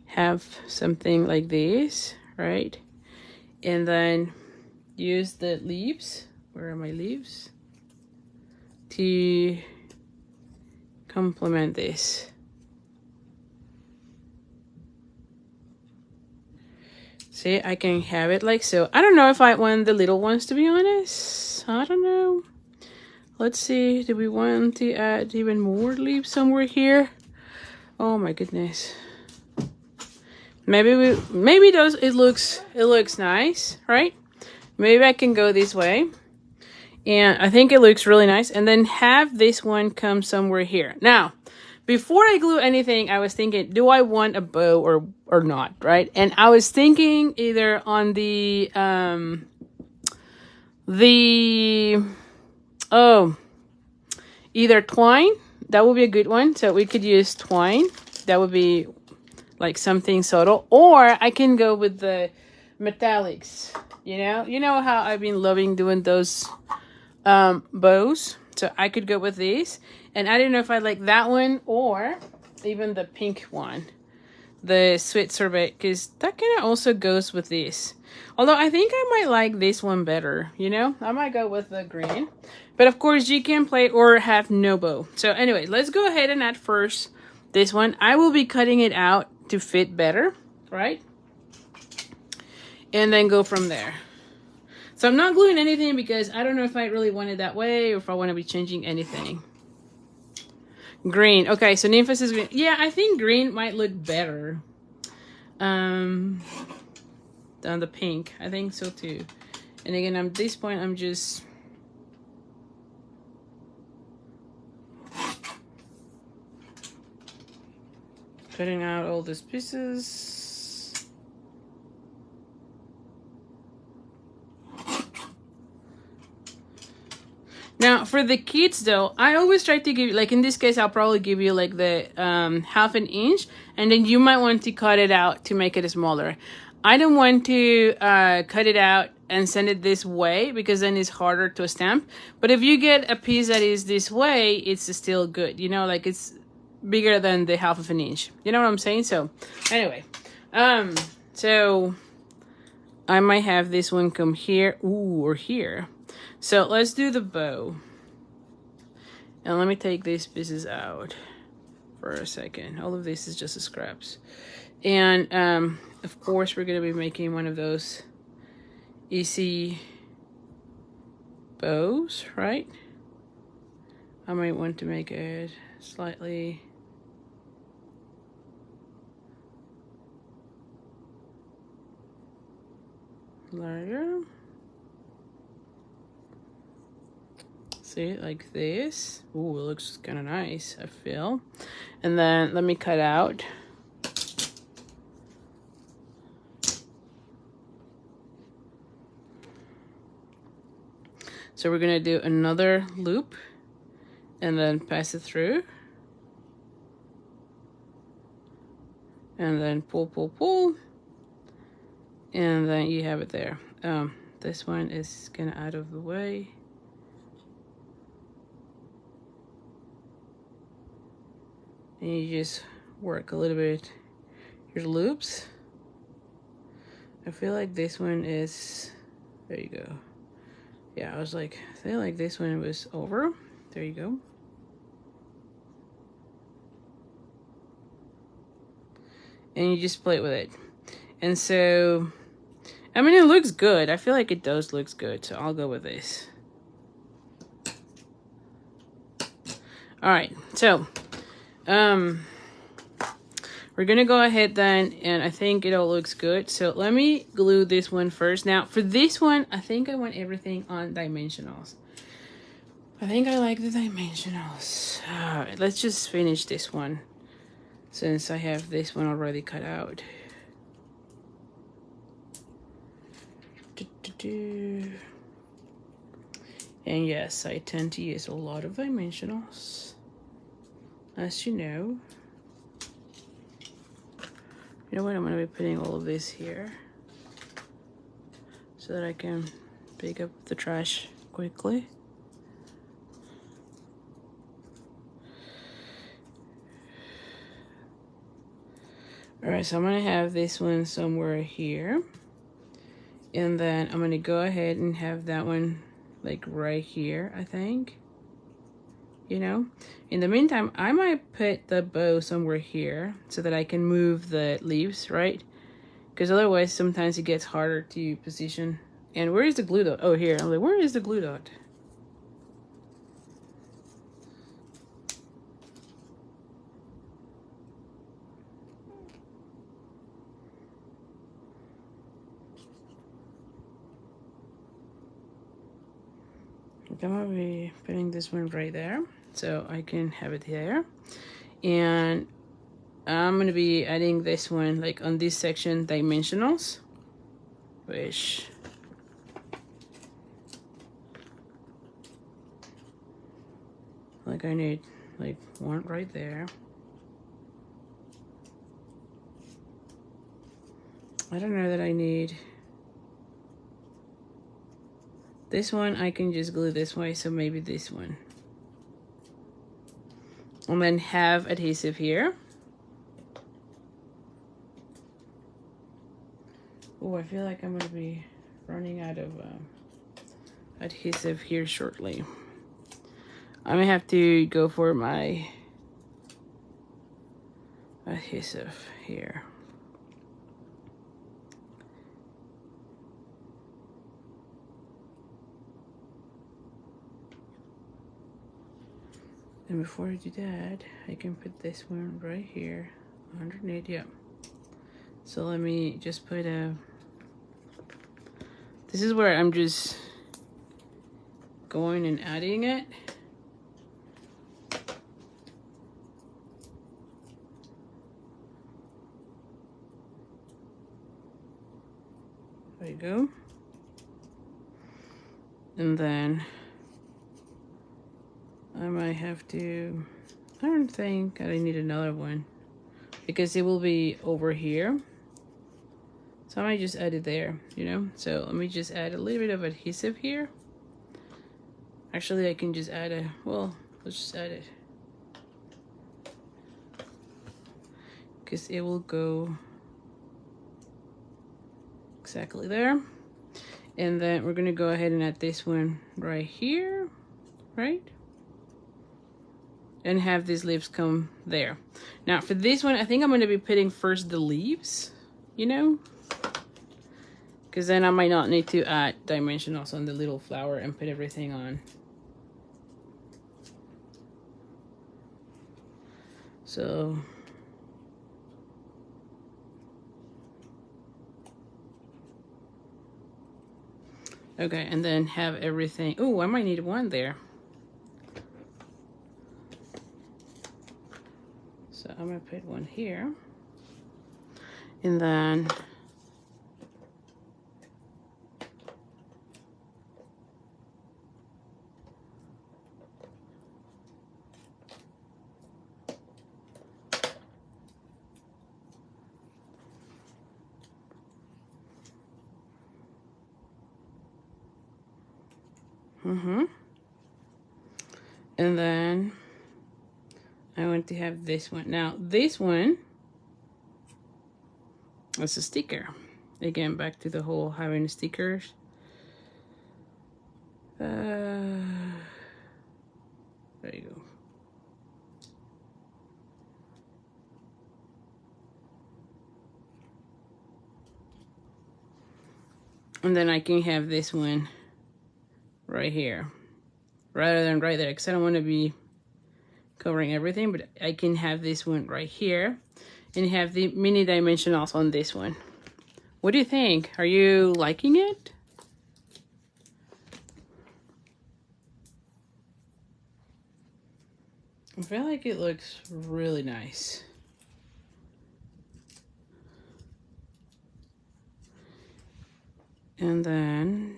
have something like this, right? And then use the leaves, where are my leaves? To complement this. See, I can have it like so. I don't know if I want the little ones, to be honest. I don't know. Let's see, do we want to add even more leaves somewhere here? Oh my goodness. Maybe it looks nice, right? Maybe I can go this way. And I think it looks really nice. And then have this one come somewhere here. Now, before I glue anything, I was thinking, do I want a bow or not, right? And I was thinking either on either twine, that would be a good one. So we could use twine. That would be like something subtle. Or I can go with the metallics. You know how I've been loving doing those bows. So I could go with these. And I don't know if I like that one or even the pink one. the sweet sorbet, because that kind of also goes with this. Although I think I might like this one better, you know? I might go with the green. But of course you can play or have no bow. So anyway, let's go ahead and add first this one. I will be cutting it out to fit better, right? And then go from there. So I'm not gluing anything because I don't know if I really want it that way or if I want to be changing anything. Green. Okay, so Nymphas is green. Yeah, I think green might look better than the pink. I think so too. And again, at this point, I'm just cutting out all these pieces. Now, for the kids though, I always try to give, like in this case, I'll probably give you like the 1/2 inch, and then you might want to cut it out to make it smaller. I don't want to cut it out and send it this way because then it's harder to stamp. But if you get a piece that is this way, it's still good, you know, like it's bigger than the 1/2 inch. You know what I'm saying? So anyway, so I might have this one come here, ooh, or here. So let's do the bow. And let me take these pieces out for a second. All of this is just scraps. And of course we're gonna be making one of those easy bows, right? I might want to make it slightly larger. See, like this. Ooh, it looks kind of nice, I feel. And then let me cut out. So we're gonna do another loop and then pass it through. And then pull, pull, pull. And then you have it there. This one is kind of out of the way. And you just work a little bit your loops. I feel like this one is, there you go. Yeah, I was like, I feel like this one was over. There you go. And you just play with it. And so, I mean, it looks good. I feel like it does looks good, so I'll go with this. All right, so we're gonna go ahead then, and I think it all looks good. So let me glue this one first. Now for this one, I think I want everything on dimensionals. I think I like the dimensionals. All right, let's just finish this one since I have this one already cut out. And yes, I tend to use a lot of dimensionals, as you know. You know what, I'm gonna be putting all of this here so that I can pick up the trash quickly. All right, so I'm gonna have this one somewhere here. And then I'm gonna go ahead and have that one like right here, I think. You know, in the meantime, I might put the bow somewhere here so that I can move the leaves, right? Because otherwise sometimes it gets harder to position. And where is the glue dot? Oh, here. I'm like, where is the glue dot? I'm gonna be putting this one right there so I can have it there. And I'm gonna be adding this one like on this section, dimensionals, which like I need like one right there. I don't know that I need this one. I can just glue this way, so maybe this one. And then have adhesive here. Oh, I feel like I'm gonna be running out of adhesive here shortly. I'm gonna have to go for my adhesive here. And before I do that, I can put this one right here underneath. Yeah. So let me just put a, this is where I'm just going and adding it. There you go. And then I might have to, I don't think I need another one because it will be over here. So I might just add it there, you know? So let me just add a little bit of adhesive here. Actually, I can just add a, well, let's just add it. Because it will go exactly there. And then we're gonna go ahead and add this one right here, right? And have these leaves come there. Now for this one, I think I'm gonna be putting first the leaves, you know? Because then I might not need to add dimension also on the little flower and put everything on. So okay, and then have everything. Oh, I might need one there. So I'm gonna put one here. And then and then I want to have this one. Now this one is a sticker. Again, back to the whole having stickers. There you go. And then I can have this one right here rather than right there, because I don't want to be covering everything, but I can have this one right here and have the mini dimension also on this one. What do you think? Are you liking it? I feel like it looks really nice. And then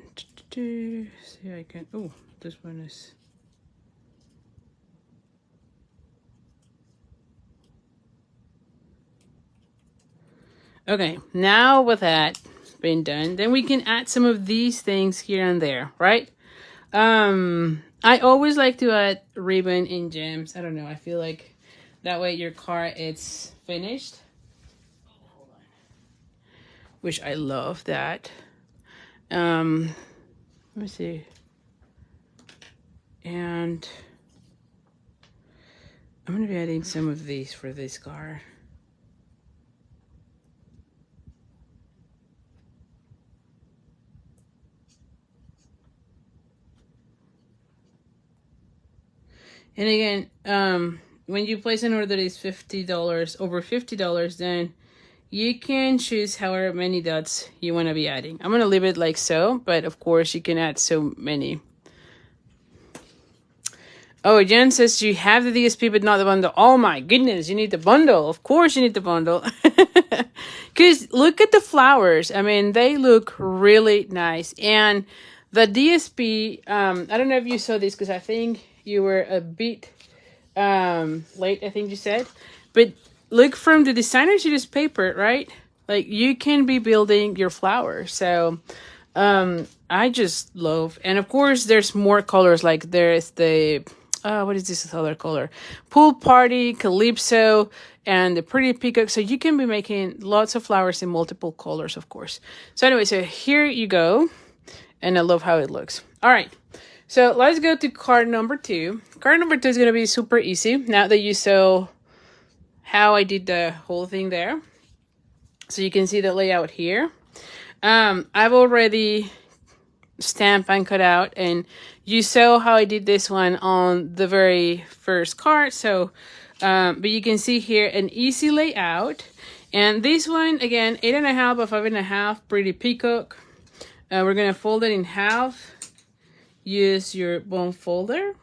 see, I can, oh, this one is, okay, now with that been done, then we can add some of these things here and there, right? I always like to add ribbon and gems. I don't know, I feel like that way your card is finished. Hold on. Which I love that. Let me see. And I'm gonna be adding some of these for this card. And again, when you place an order that is $50, over $50, then you can choose however many dots you want to be adding. I'm going to leave it like so, but of course you can add so many. Oh, Jen says you have the DSP but not the bundle. Oh my goodness, you need the bundle. Of course you need the bundle. Because look at the flowers. I mean, they look really nice. And the DSP, I don't know if you saw this because I think you were a bit late, I think you said. But look, from the designer sheet paper, right? Like, you can be building your flowers. So I just love, and of course there's more colors. Like there's the what is this other color? Pool Party, Calypso, and the Pretty Peacock. So you can be making lots of flowers in multiple colors, of course. So anyway, so here you go. And I love how it looks. All right. So let's go to card number 2. Card number 2 is going to be super easy. Now that you saw how I did the whole thing there. So you can see the layout here. I've already stamped and cut out, and you saw how I did this one on the very first card. So, but you can see here an easy layout. And this one, again, 8.5 by 5.5, Pretty Peacock. We're going to fold it in half. Use your bone folder.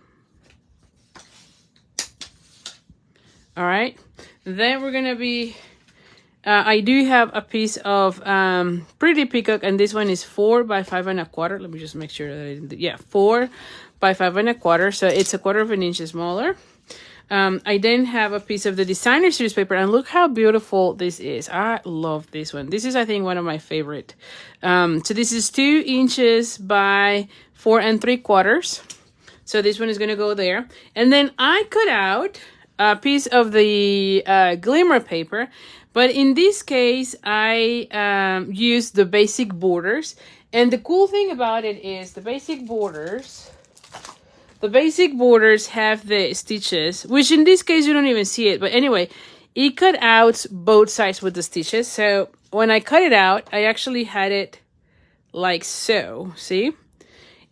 All right. Then we're going to be, I do have a piece of Pretty Peacock, and this one is 4 by 5.25. Let me just make sure that I didn't, yeah, 4 by 5.25. So it's a 1/4 of an inch smaller. I then have a piece of the designer series paper, and look how beautiful this is. I love this one. This is, I think, one of my favorite. So this is 2 inches by 4 3/4. So this one is going to go there. And then I cut out a piece of the glimmer paper, but in this case, I used the basic borders. And the cool thing about it is the basic borders have the stitches, which in this case, you don't even see it. But anyway, it cut out both sides with the stitches. So when I cut it out, I actually had it like so, see?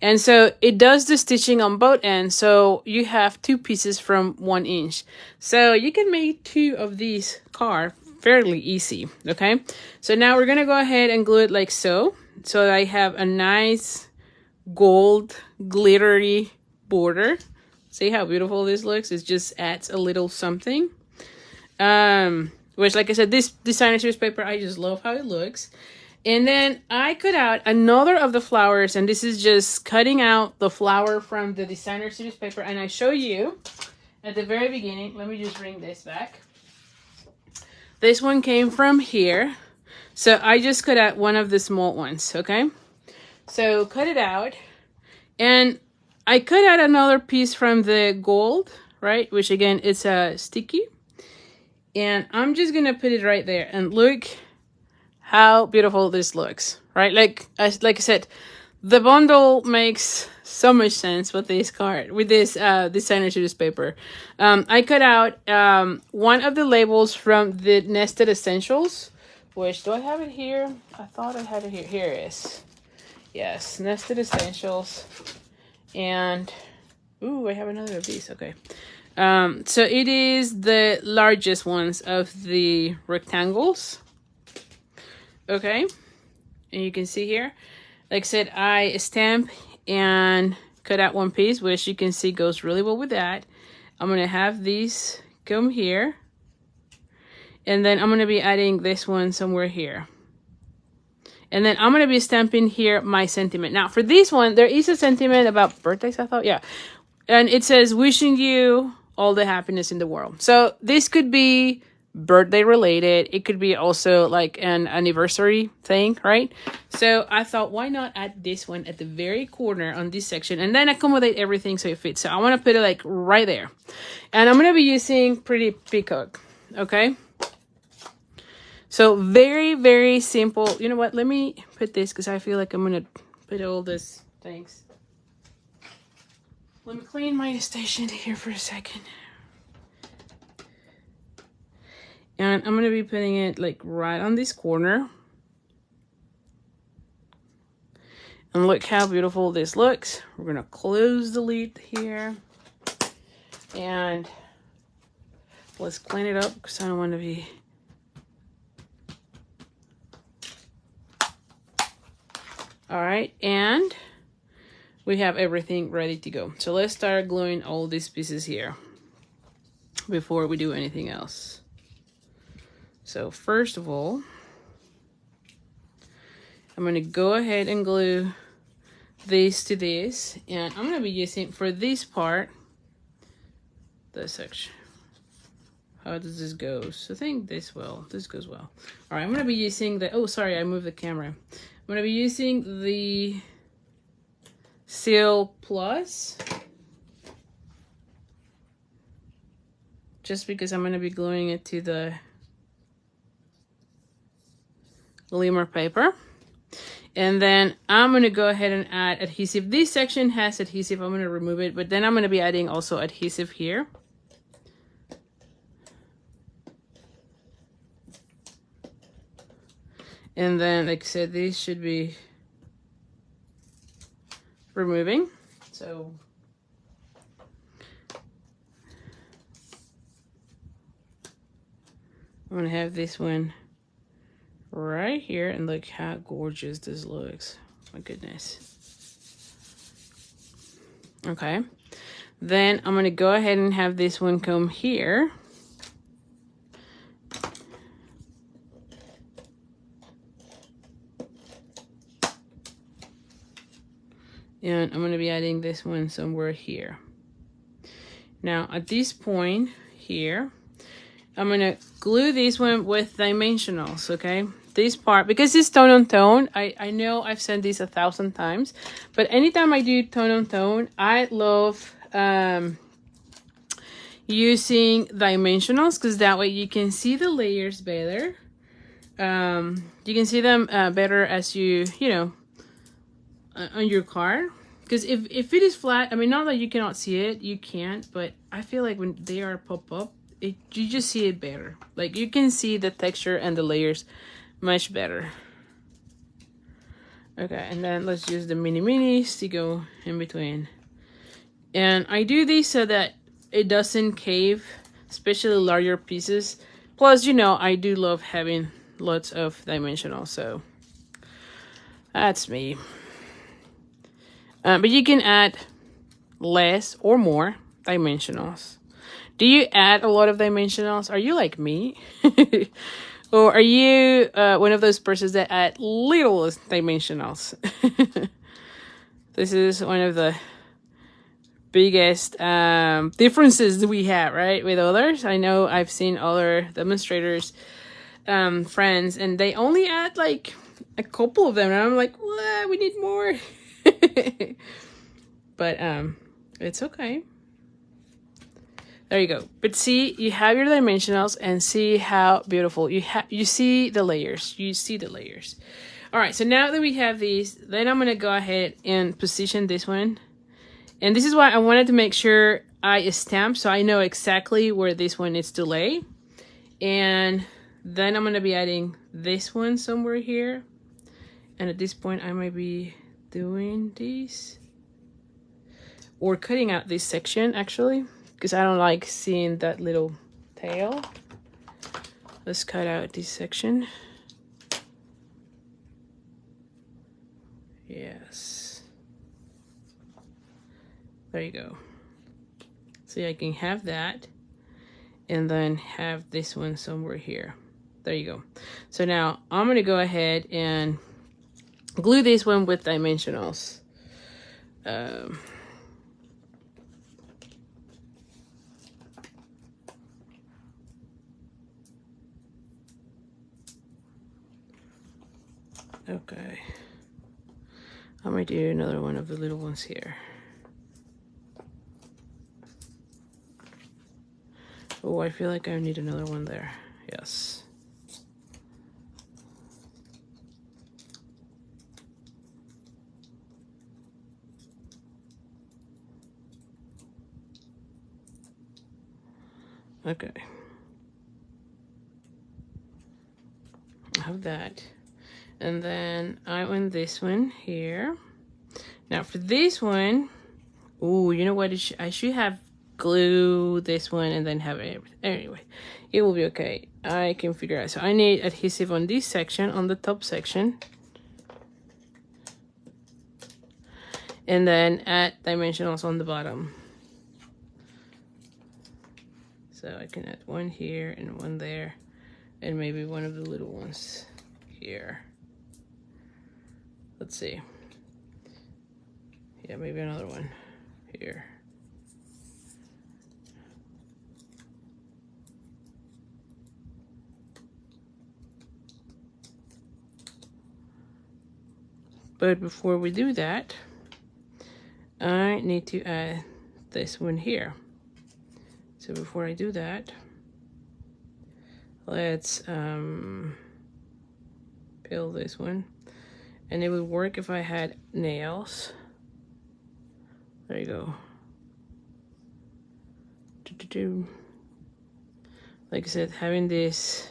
And so it does the stitching on both ends. So you have 2 pieces from 1 inch. So you can make 2 of these cards fairly easy, okay? So now we're going to go ahead and glue it like so. So I have a nice gold glittery border. See how beautiful this looks? It just adds a little something. Which, like I said, this designer series paper, I just love how it looks. And then I cut out another of the flowers, and this is just cutting out the flower from the designer series paper. And I show you at the very beginning. Let me just bring this back. This one came from here. So I just cut out one of the small ones, okay? So cut it out. And I cut out another piece from the gold, right? Which again, it's a sticky. And I'm just going to put it right there. And look how beautiful this looks, right? Like I said, the bundle makes so much sense with this card, with this designer series paper. I cut out one of the labels from the Nested Essentials, which, do I have it here? I thought I had it here. Here it is. Yes, Nested Essentials. And, ooh, I have another of these. Okay. So it is the largest ones of the rectangles. Okay. And you can see here, like I said, I stamp and cut out one piece, which you can see goes really well with that. I'm going to have these come here. And then I'm going to be adding this one somewhere here. And then I'm going to be stamping here my sentiment. Now, for this one, there is a sentiment about birthdays, I thought. Yeah. And it says, wishing you all the happiness in the world. So this could be birthday related. It could be also like an anniversary thing, right? So I thought, why not add this one at the very corner on this section and then accommodate everything so it fits. So I want to put it like right there. And I'm going to be using Pretty Peacock. Okay. So very, very simple. You know what? Let me put this because I feel like I'm going to put all this things. Let me clean my station here for a second. And I'm going to be putting it like right on this corner. And look how beautiful this looks. We're going to close the lid here. And let's clean it up because I don't want to be... All right, and we have everything ready to go. So let's start gluing all these pieces here before we do anything else. So first of all, I'm going to go ahead and glue this to this. And I'm going to be using, for this part, this section. How does this go? So I think this goes well. All right, I'm going to be using the, oh, sorry, I moved the camera. I'm going to be using the Seal Plus. just because I'm going to be gluing it to the Limmer paper. And then I'm going to go ahead and add adhesive. This section has adhesive. I'm going to remove it, but then I'm going to be adding also adhesive here. And then, like I said, these should be removing. So I'm going to have this one right here, and look how gorgeous this looks. My goodness. Okay, then I'm going to go ahead and have this one come here. And I'm going to be adding this one somewhere here. Now at this point here, I'm going to glue this one with dimensionals, okay? This part, because it's tone on tone, I know I've said this 1,000 times, but anytime I do tone on tone, I love using dimensionals, because that way you can see the layers better. You can see them better as you know, on your card. Because if it is flat, I mean, not that you cannot see it, you can't, but I feel like when they are pop up, you just see it better. Like, you can see the texture and the layers much better. Okay, and then let's use the mini minis to go in between. And I do these so that it doesn't cave, especially larger pieces. Plus, you know, I do love having lots of dimensionals, so that's me. But you can add less or more dimensionals. Do you add a lot of dimensionals? Are you like me? Or are you one of those persons that add little dimensionals? This is one of the biggest differences we have, right, with others. I know I've seen other demonstrators, friends, and they only add like a couple of them, and I'm like, well, we need more. But it's okay. There you go. But see, you have your dimensionals, and see how beautiful you see the layers. You see the layers. All right, so now that we have these, then I'm gonna go ahead and position this one. And this is why I wanted to make sure I stamp, so I know exactly where this one needs to lay. And then I'm gonna be adding this one somewhere here. And at this point, I might be doing these, or cutting out this section actually, because I don't like seeing that little tail. Let's cut out this section. Yes. There you go. See, I can have that and then have this one somewhere here. There you go. So now I'm going to go ahead and glue this one with dimensionals. Okay, I might do another one of the little ones here. Oh, I feel like I need another one there. Yes. Okay. I have that. And then I want this one here. Now for this one, oh, you know what? I should have glue this one and then have it. Anyway, it will be okay. I can figure out. So I need adhesive on this section, on the top section. And then add dimensionals on the bottom. So I can add one here and one there, and maybe one of the little ones here. Let's see. Yeah, maybe another one here. But before we do that, I need to add this one here. So before I do that, let's peel this one. And it would work if I had nails. There you go. Like I said, having this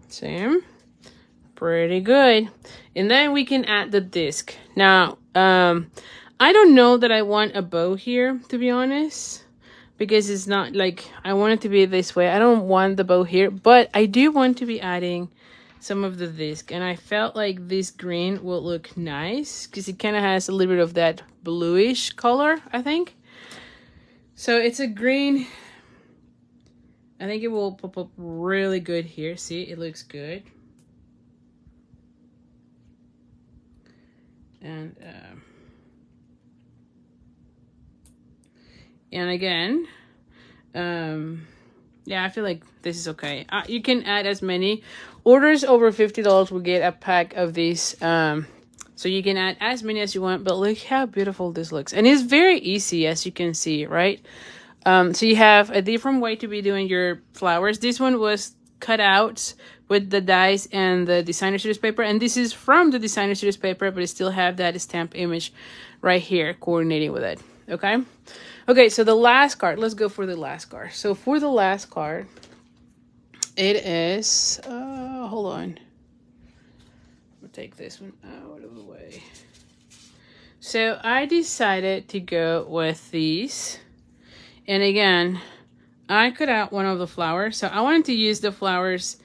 same. Pretty good. And then we can add the disc. Now, I don't know that I want a bow here, to be honest, because it's not like I want it to be this way. I don't want the bow here, but I do want to be adding some of the disc, and I felt like this green will look nice because it kind of has a little bit of that bluish color, I think. So it's a green. I think it will pop up really good here. See, it looks good. And again, yeah, I feel like this is okay. You can add as many. Orders over $50 will get a pack of these. So you can add as many as you want, but look how beautiful this looks. And it's very easy, as you can see, right? So you have a different way to be doing your flowers. This one was cut out with the dies and the designer series paper, and this is from the designer series paper, but it still have that stamp image right here coordinating with it. Okay, so the last card, let's go for the last card. So for the last card, it is hold on, we'll take this one out of the way. So I decided to go with these, and again, I cut out one of the flowers. So I wanted to use the flowers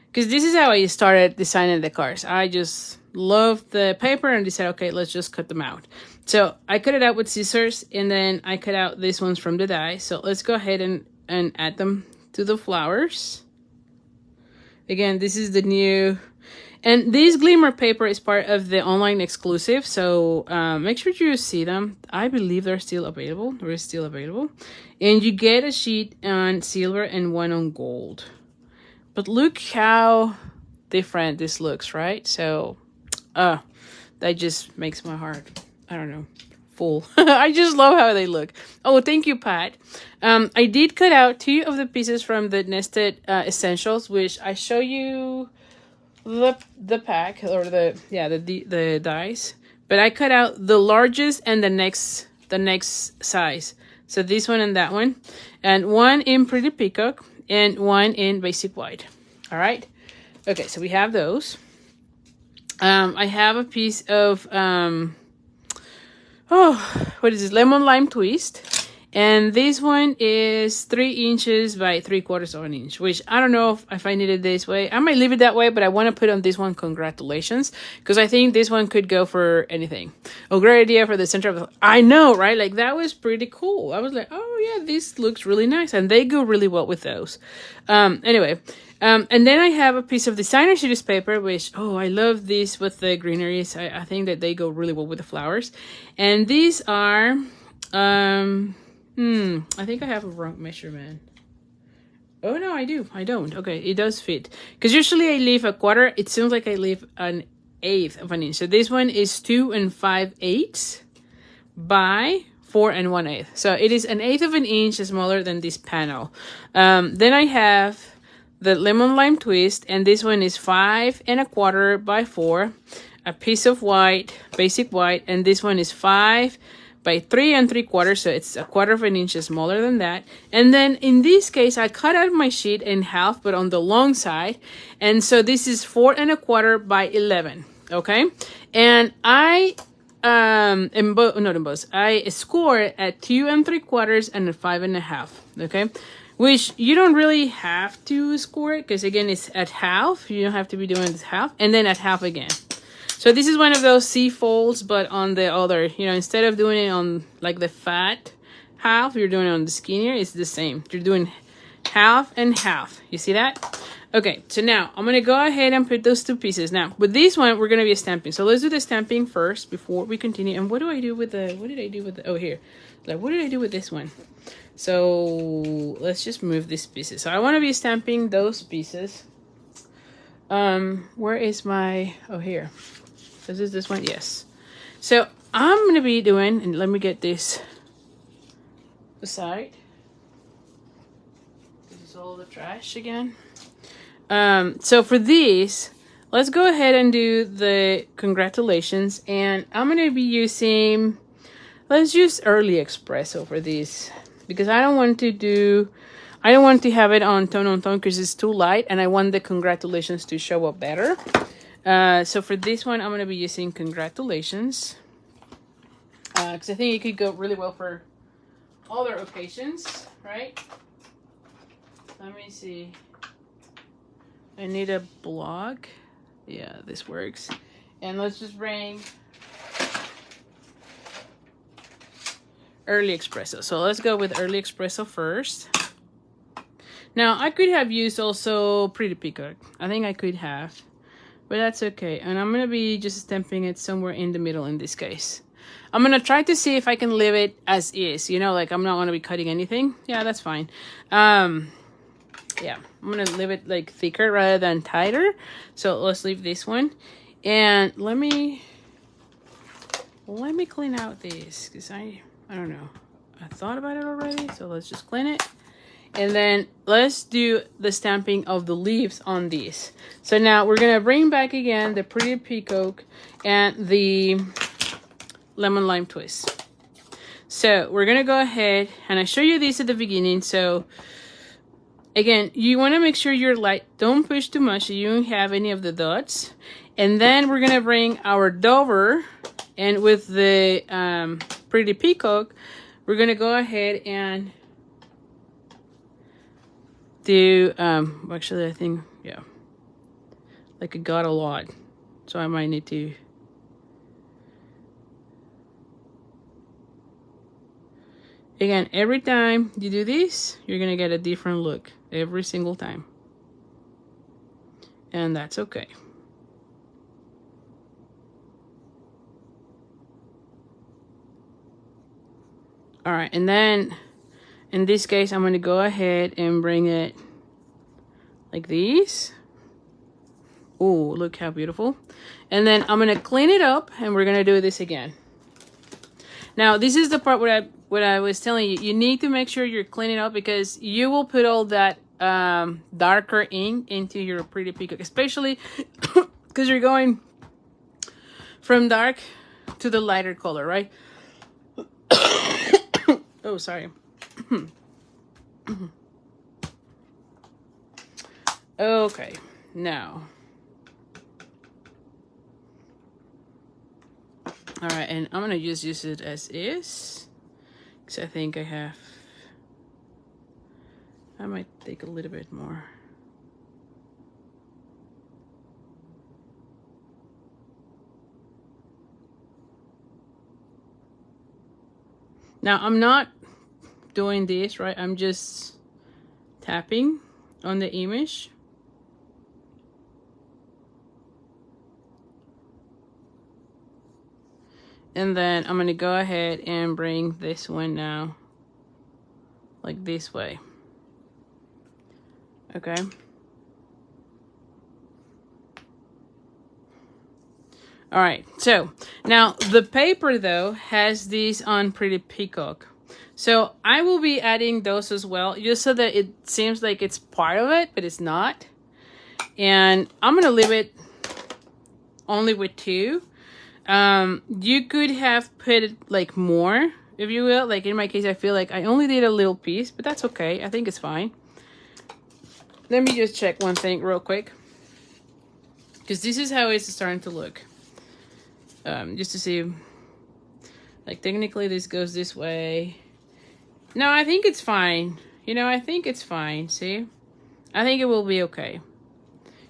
because this is how I started designing the cards. I just loved the paper and decided, okay, let's just cut them out. So I cut it out with scissors, and then I cut out these ones from the die. So let's go ahead and add them to the flowers. Again, this is the new, and this glimmer paper is part of the online exclusive. So make sure you see them. I believe they're still available. They're still available. And you get a sheet on silver and one on gold. But look how different this looks, right? So that just makes my heart, I don't know, full. I just love how they look. Oh, thank you, Pat. I did cut out 2 of the pieces from the nested essentials, which I show you the pack, or the dies. But I cut out the largest and the next size. So this one and that one, and one in Pretty Peacock and one in Basic White. All right. Okay, so we have those. I have a piece of what is this? Lemon Lime Twist. And this one is 3 inches by 3/4 of an inch, which I don't know if I need it this way. I might leave it that way, but I want to put on this one congratulations, because I think this one could go for anything. A great idea for the center of the, I know, right? Like, that was pretty cool. I was like, oh yeah, this looks really nice, and they go really well with those. Anyway, and then I have a piece of designer series paper, which, oh, I love these with the greeneries. I think that they go really well with the flowers. And these are, I think I have a wrong measurement. Oh, no, I do. I don't. Okay, it does fit. Because usually I leave a 1/4. It seems like I leave an 1/8 of an inch. So this one is 2 5/8 by 4 1/8. So it is an 1/8 of an inch smaller than this panel. Then I have the Lemon Lime Twist, and this one is 5 1/4 by 4. A piece of white, Basic White, and this one is 5 by 3 3/4, so it's a 1/4 of an inch smaller than that. And then in this case, I cut out my sheet in half, but on the long side, and so this is 4 1/4 by 11. Okay, and I I score at 2 3/4 and a 5 1/2. Okay, which you don't really have to score it, because again, it's at half. You don't have to be doing this half, and then at half again. So this is one of those C folds, but on the other, instead of doing it on like the fat half, you're doing it on the skinnier. It's the same. You're doing half and half. You see that? Okay, so now I'm gonna go ahead and put those two pieces. Now with this one, we're gonna be stamping. So let's do the stamping first before we continue. And what do I do with the, what did I do with the, oh here. Like what did I do with this one? So let's just move these pieces. So I wanna be stamping those pieces. Where is my, oh here. Is this one? Yes. So I'm gonna be doing, and let me get this aside. This is all the trash again. So for these, let's go ahead and do the congratulations, and I'm gonna be using, let's use Early Espresso for these, because I don't want to have it on tone because it's too light, and I want the congratulations to show up better. So for this one, I'm gonna be using congratulations, because I think it could go really well for other occasions, right? Let me see. I need a block. Yeah, this works. And let's just bring Early Espresso. So let's go with Early Espresso first. Now, I could have used also Pretty Peacock. I think I could have, but that's okay. And I'm going to be just stamping it somewhere in the middle in this case. I'm going to try to see if I can leave it as is. You know, like I'm not going to be cutting anything. Yeah, that's fine. Yeah, I'm gonna leave it like thicker rather than tighter. So let's leave this one, and let me clean out this, because I don't know, I thought about it already. So let's just clean it, and then let's do the stamping of the leaves on these. So now we're gonna bring back again the Pretty Peacock and the Lemon Lime Twist. So we're gonna go ahead, and I show you these at the beginning. So again, you want to make sure you're light. Don't push too much so you don't have any of the dots. And then we're going to bring our Dover, and with the Pretty Peacock, we're going to go ahead and do, actually I think, yeah, like it got a lot. So I might need to, again, every time you do this, you're going to get a different look. Every single time, and that's okay. All right, and then in this case, I'm going to go ahead and bring it like these. Oh, look how beautiful. And then I'm going to clean it up, and we're going to do this again. Now, this is the part where what I was telling you. You need to make sure you're cleaning up, because you will put all that darker ink into your Pretty Peacock, especially because you're going from dark to the lighter color, right? Oh, sorry. Okay, now. All right, and I'm gonna just use it as is, because I think I might take a little bit more. Now, I'm not doing this, right? I'm just tapping on the image. And then I'm gonna go ahead and bring this one now, like this way. Okay. All right, so now the paper though has these on Pretty Peacock. So I will be adding those as well, just so that it seems like it's part of it, but it's not. And I'm gonna leave it only with 2. You could have put it like more, if you will. Like in my case, I feel like I only did a little piece, but that's okay. I think it's fine. Let me just check one thing real quick, because this is how it's starting to look. Just to see, like technically this goes this way. No, I think it's fine. You know, I think it's fine. See, I think it will be okay,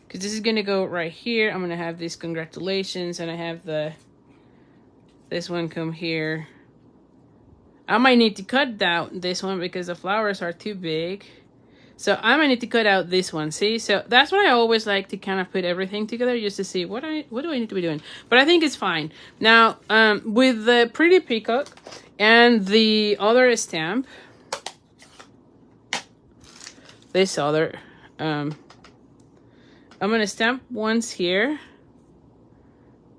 because this is gonna go right here. I'm gonna have this congratulations, and I have this one come here. I might need to cut down this one because the flowers are too big. So I'm gonna need to cut out this one. See, so that's why I always like to kind of put everything together just to see what do I need to be doing. But I think it's fine. Now, with the pretty peacock and the other stamp, this other, I'm gonna stamp once here,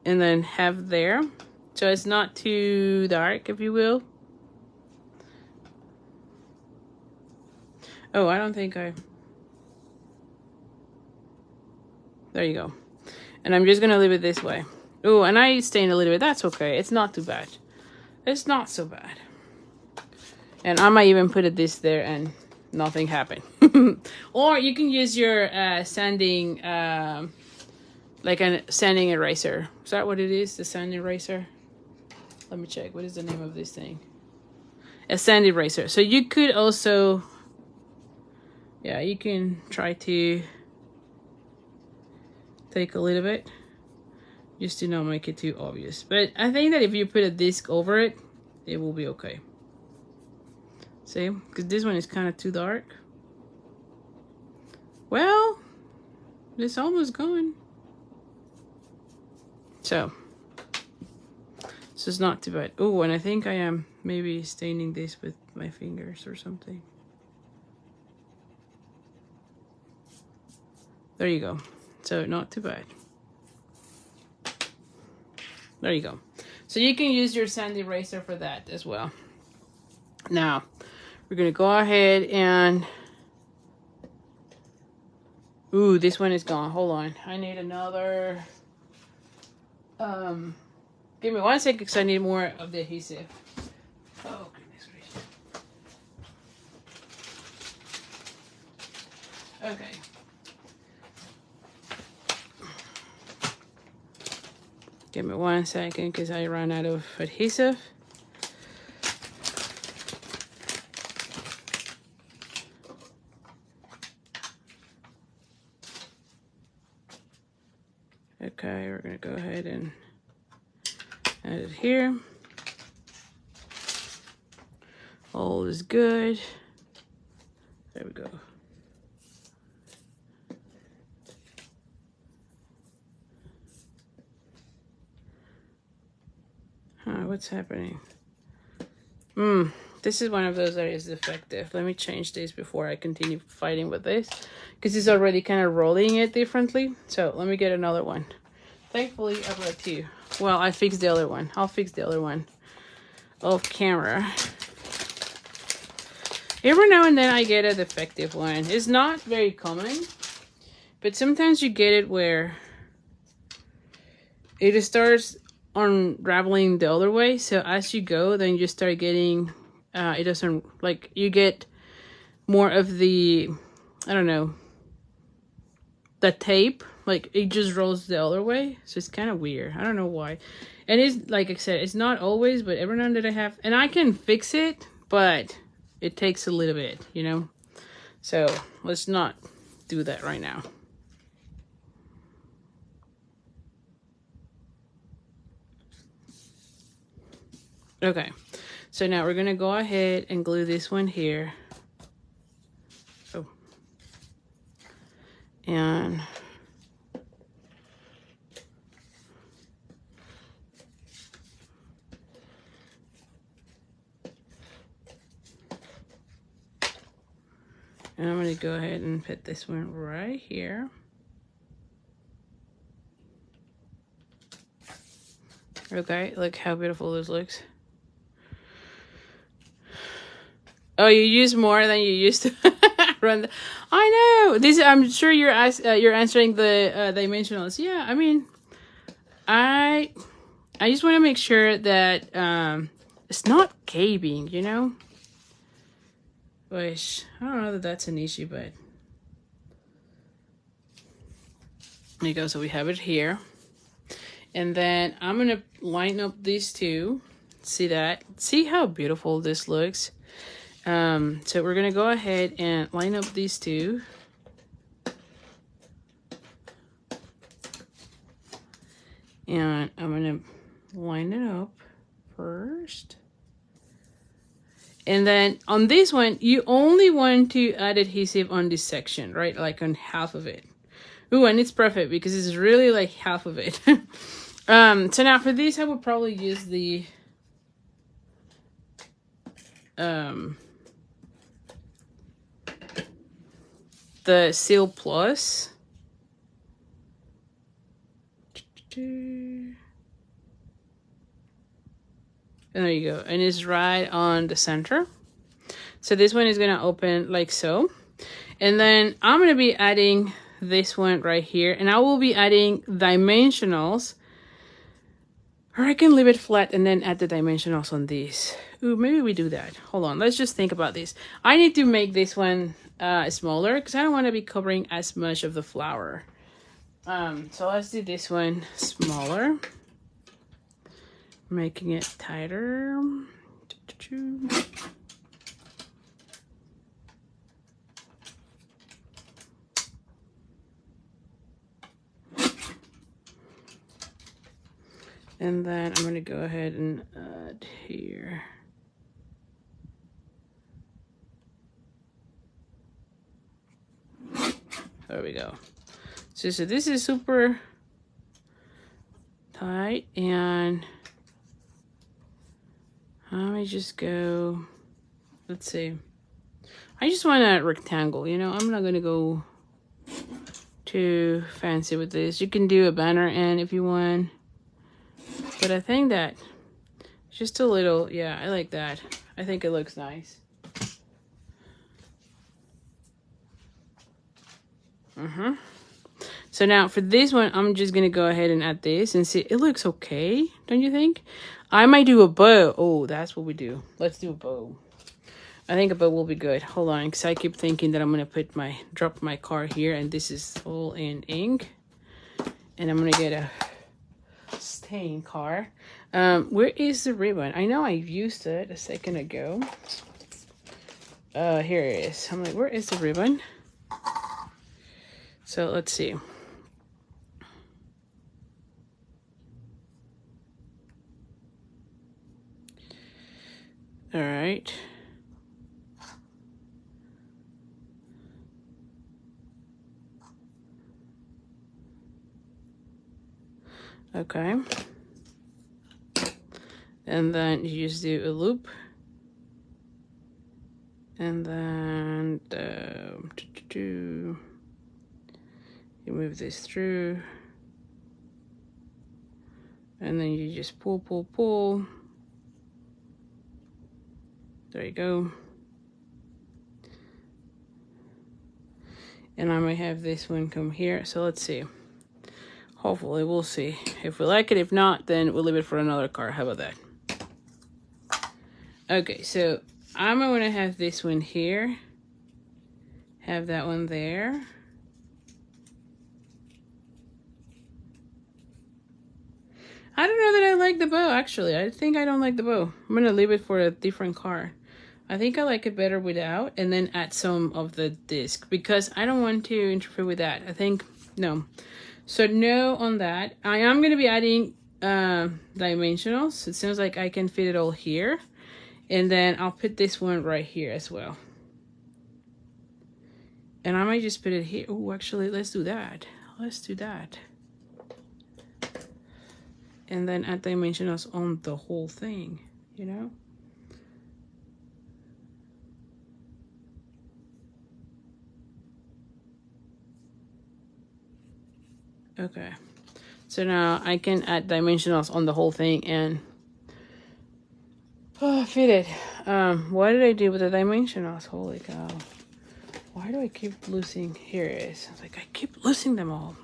and then have there, so it's not too dark, if you will. Oh, I don't think I... There you go. And I'm just gonna leave it this way. Oh, and I stained a little bit. That's okay. It's not too bad. It's not so bad. And I might even put it this there and nothing happened. Or you can use your sanding, like a sanding eraser. Is that what it is? The sanding eraser? Let me check. What is the name of this thing? A sand eraser. So you could also... Yeah, you can try to take a little bit just to not make it too obvious. But I think that if you put a disc over it, it will be okay. See? Because this one is kind of too dark. Well, it's almost gone. So it's not too bad. Oh, and I think I am maybe staining this with my fingers or something. There you go. So not too bad. There you go. So you can use your sand eraser for that as well. Now, we're gonna go ahead and... Ooh, this one is gone. Hold on. I need another... Give me 1 second because I need more of the adhesive. Oh, goodness gracious. Okay. Give me 1 second because I ran out of adhesive. Okay, we're gonna go ahead and add it here. All is good. There we go. What's happening? This is one of those that is defective. Let me change this before I continue fighting with this, because it's already kind of rolling it differently. So let me get another one. Thankfully, I brought two. Well, I fixed the other one. I'll fix the other one off camera. Every now and then I get a defective one. It's not very common, but sometimes you get it where it starts unraveling the other way. So as you go, then you start getting, it doesn't, like, you get more of the, I don't know, the tape, like it just rolls the other way. So it's kind of weird. I don't know why. And it's, like I said, it's not always, but every now and then I have, and I can fix it, but it takes a little bit, you know? So let's not do that right now. Okay, so now we're gonna go ahead and glue this one here. Oh. And I'm gonna go ahead and put this one right here. Okay, look how beautiful this looks. Oh, you use more than you used to run. I know. This, I'm sure you're answering the dimensionals. Yeah, I mean, I just want to make sure that it's not caving, you know. Which I don't know that that's an issue, but there you go. So we have it here, and then I'm gonna line up these two. See that? See how beautiful this looks. So we're gonna go ahead and line up these two. And I'm gonna line it up first. And then on this one, you only want to add adhesive on this section, right? Like on half of it. Ooh, and it's perfect because it's really like half of it. So now for this, I would probably use the Seal Plus. And there you go. And it's right on the center. So this one is going to open like so. And then I'm going to be adding this one right here. And I will be adding dimensionals. Or I can leave it flat and then add the dimensionals on these. Ooh, maybe we do that. Hold on. Let's just think about this. I need to make this one smaller because I don't want to be covering as much of the flower. So let's do this one smaller. Making it tighter. And then I'm going to go ahead and add here. There we go. So this is super tight, and let me just go, let's see. I just want a rectangle, you know, I'm not going to go too fancy with this. You can do a banner end if you want. But I think that just a little, yeah, I like that. I think it looks nice. So now for this one, I'm just going to go ahead and add this and see. It looks okay, don't you think? I might do a bow. Oh, that's what we do. Let's do a bow. I think a bow will be good. Hold on, because I keep thinking that I'm going to drop my card here, and this is all in ink. And I'm going to get a stain card. Where is the ribbon? I know I used it a second ago. Here it is. I'm like, where is the ribbon? So let's see. All right. Okay. And then you just do a loop. And then you move this through. And then you just pull, pull, pull. There you go. And I might have this one come here. So let's see. Hopefully we'll see if we like it. If not, then we'll leave it for another card. How about that? Okay, so I'm going to have this one here. Have that one there. I don't know that I like the bow, actually. I think I don't like the bow. I'm going to leave it for a different card. I think I like it better without, and then add some of the disc, because I don't want to interfere with that. I think, no. So no on that. I am going to be adding dimensionals. It seems like I can fit it all here. And then I'll put this one right here as well. And I might just put it here. Oh, actually, let's do that. Let's do that. And then add dimensionals on the whole thing, you know? Okay. So now I can add dimensionals on the whole thing and fit it. What did I do with the dimensionals? Holy cow. Why do I keep losing? Here it is. I was like, I keep losing them all.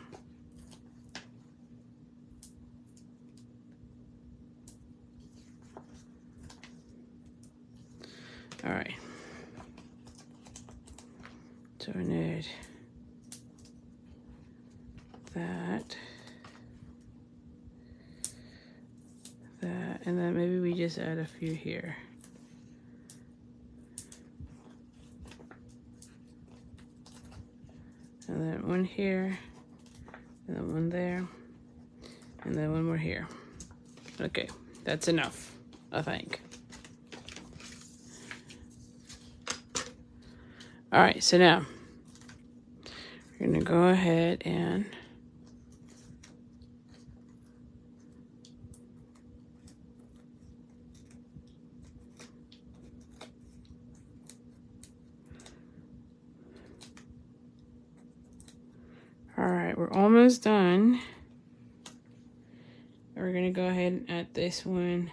All right. So I need that, and then maybe we just add a few here. And then one here, and then one there, and then one more here. Okay, that's enough, I think. All right, so now we're gonna go ahead and all right, we're almost done. We're gonna go ahead and add this one.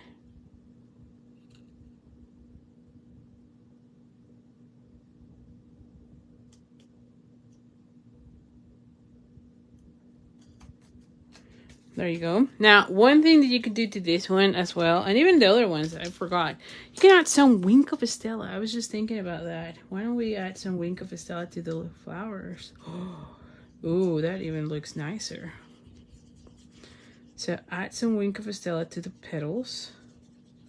There you go. Now, one thing that you could do to this one as well, and even the other ones, I forgot. You can add some Wink of Stella. I was just thinking about that. Why don't we add some Wink of Stella to the flowers? Ooh, that even looks nicer. So add some Wink of Stella to the petals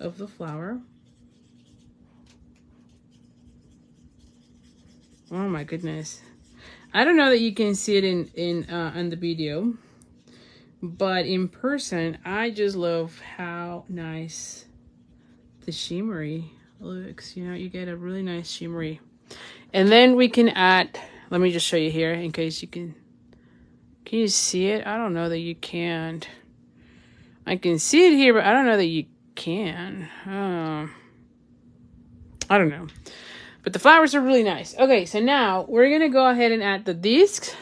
of the flower. Oh my goodness. I don't know that you can see it on the video. But in person, I just love how nice the shimmery looks. You know, you get a really nice shimmery. And then we can add, let me just show you here in case you can you see it? I don't know that you can't. I can see it here, but I don't know that you can. I don't know. But the flowers are really nice. Okay, so now we're going to go ahead and add the discs,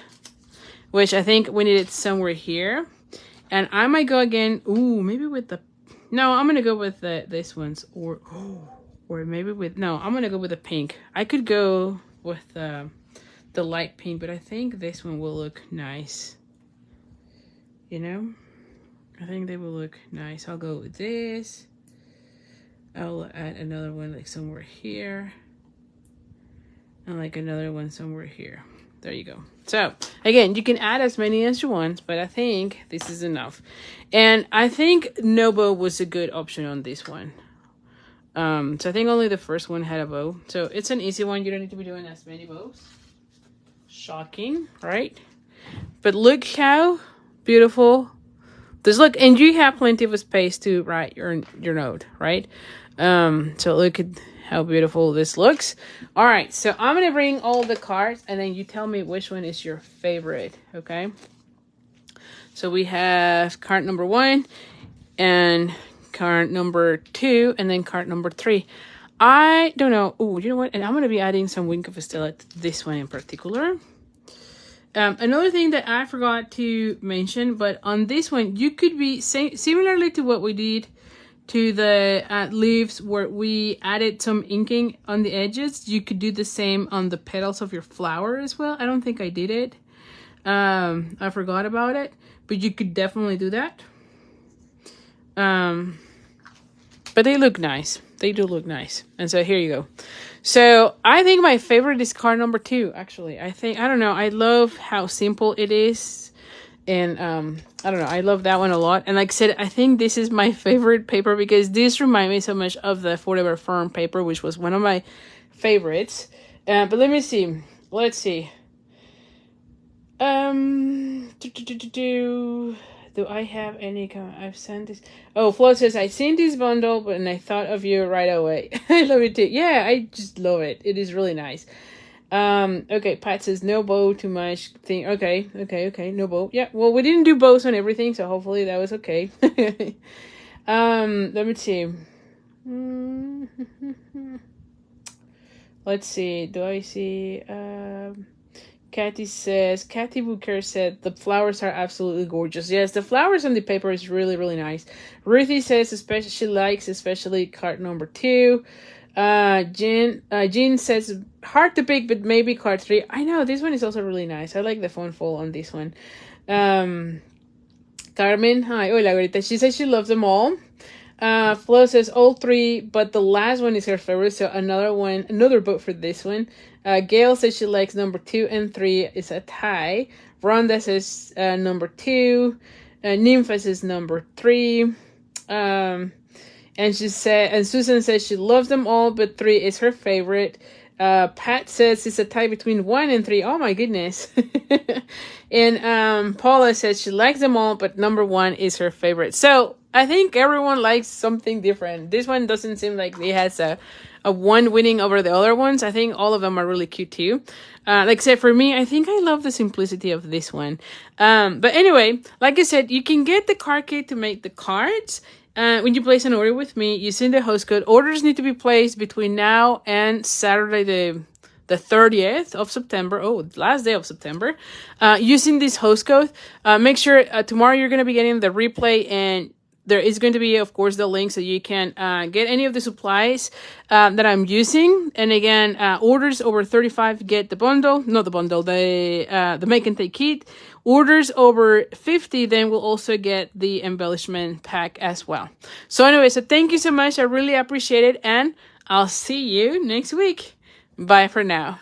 which I think we need it somewhere here. And I might go again, ooh, maybe with the, no, I'm going to go with this one's, or maybe with, no, I'm going to go with the pink. I could go with the light pink, but I think this one will look nice. You know, I think they will look nice. I'll go with this. I'll add another one like somewhere here. And like another one somewhere here. There you go. So again, you can add as many as you want, but I think this is enough. And I think no bow was a good option on this one. So I think only the first one had a bow. So it's an easy one. You don't need to be doing as many bows. Shocking, right? But look how beautiful this look, and you have plenty of space to write your note, right? So look at how beautiful this looks. All right, so I'm gonna bring all the cards, and then you tell me which one is your favorite. Okay, so we have card number 1 and card number 2, and then card number 3. I don't know. Oh, you know what? And I'm gonna be adding some Wink of Stella to this one in particular. Another thing that I forgot to mention, but on this one, you could be similarly to what we did to the leaves where we added some inking on the edges. You could do the same on the petals of your flower as well. I don't think I did it. I forgot about it, but you could definitely do that. But they look nice. They do look nice. And so here you go. So I think my favorite is card number 2, actually. I don't know. I love how simple it is. And I don't know. I love that one a lot. And like I said, I think this is my favorite paper because this reminds me so much of the Forever Firm paper, which was one of my favorites. But let me see. Let's see. Do I have any comment? I've sent this. Oh, Flo says, I seen this bundle, but and I thought of you right away. I love it too. Yeah, I just love it. It is really nice. Okay, Pat says, no bow, too much thing. Okay, no bow. Yeah, well, we didn't do bows on everything, so hopefully that was okay. Let me see. Let's see. Do I see? Kathy Booker said, the flowers are absolutely gorgeous. Yes, the flowers on the paper is really, really nice. Ruthie says, she likes especially card number 2. Jean says, hard to pick, but maybe card 3. I know, this one is also really nice. I like the font fold on this one. Carmen, hi, hola, ahorita. She says she loves them all. Flo says all 3, but the last one is her favorite, so another vote for this one. Gail says she likes number 2 and 3 is a tie. Rhonda says number 2. Nympha says number 3. And Susan says she loves them all, but 3 is her favorite. Pat says it's a tie between 1 and 3. Oh my goodness. And Paula says she likes them all, but number 1 is her favorite. So I think everyone likes something different. This one doesn't seem like it has a one winning over the other ones. I think all of them are really cute too. Like I said, for me, I think I love the simplicity of this one. But anyway, like I said, you can get the card kit to make the cards. When you place an order with me using the host code. Orders need to be placed between now and Saturday the 30th of September. Oh, last day of September. Using this host code. Make sure tomorrow you're going to be getting the replay, and there is going to be, of course, the link so you can get any of the supplies that I'm using. And again, orders over 35 get the bundle. Not the bundle, the make and take kit. Orders over 50 then will also get the embellishment pack as well. So anyway, so thank you so much. I really appreciate it. And I'll see you next week. Bye for now.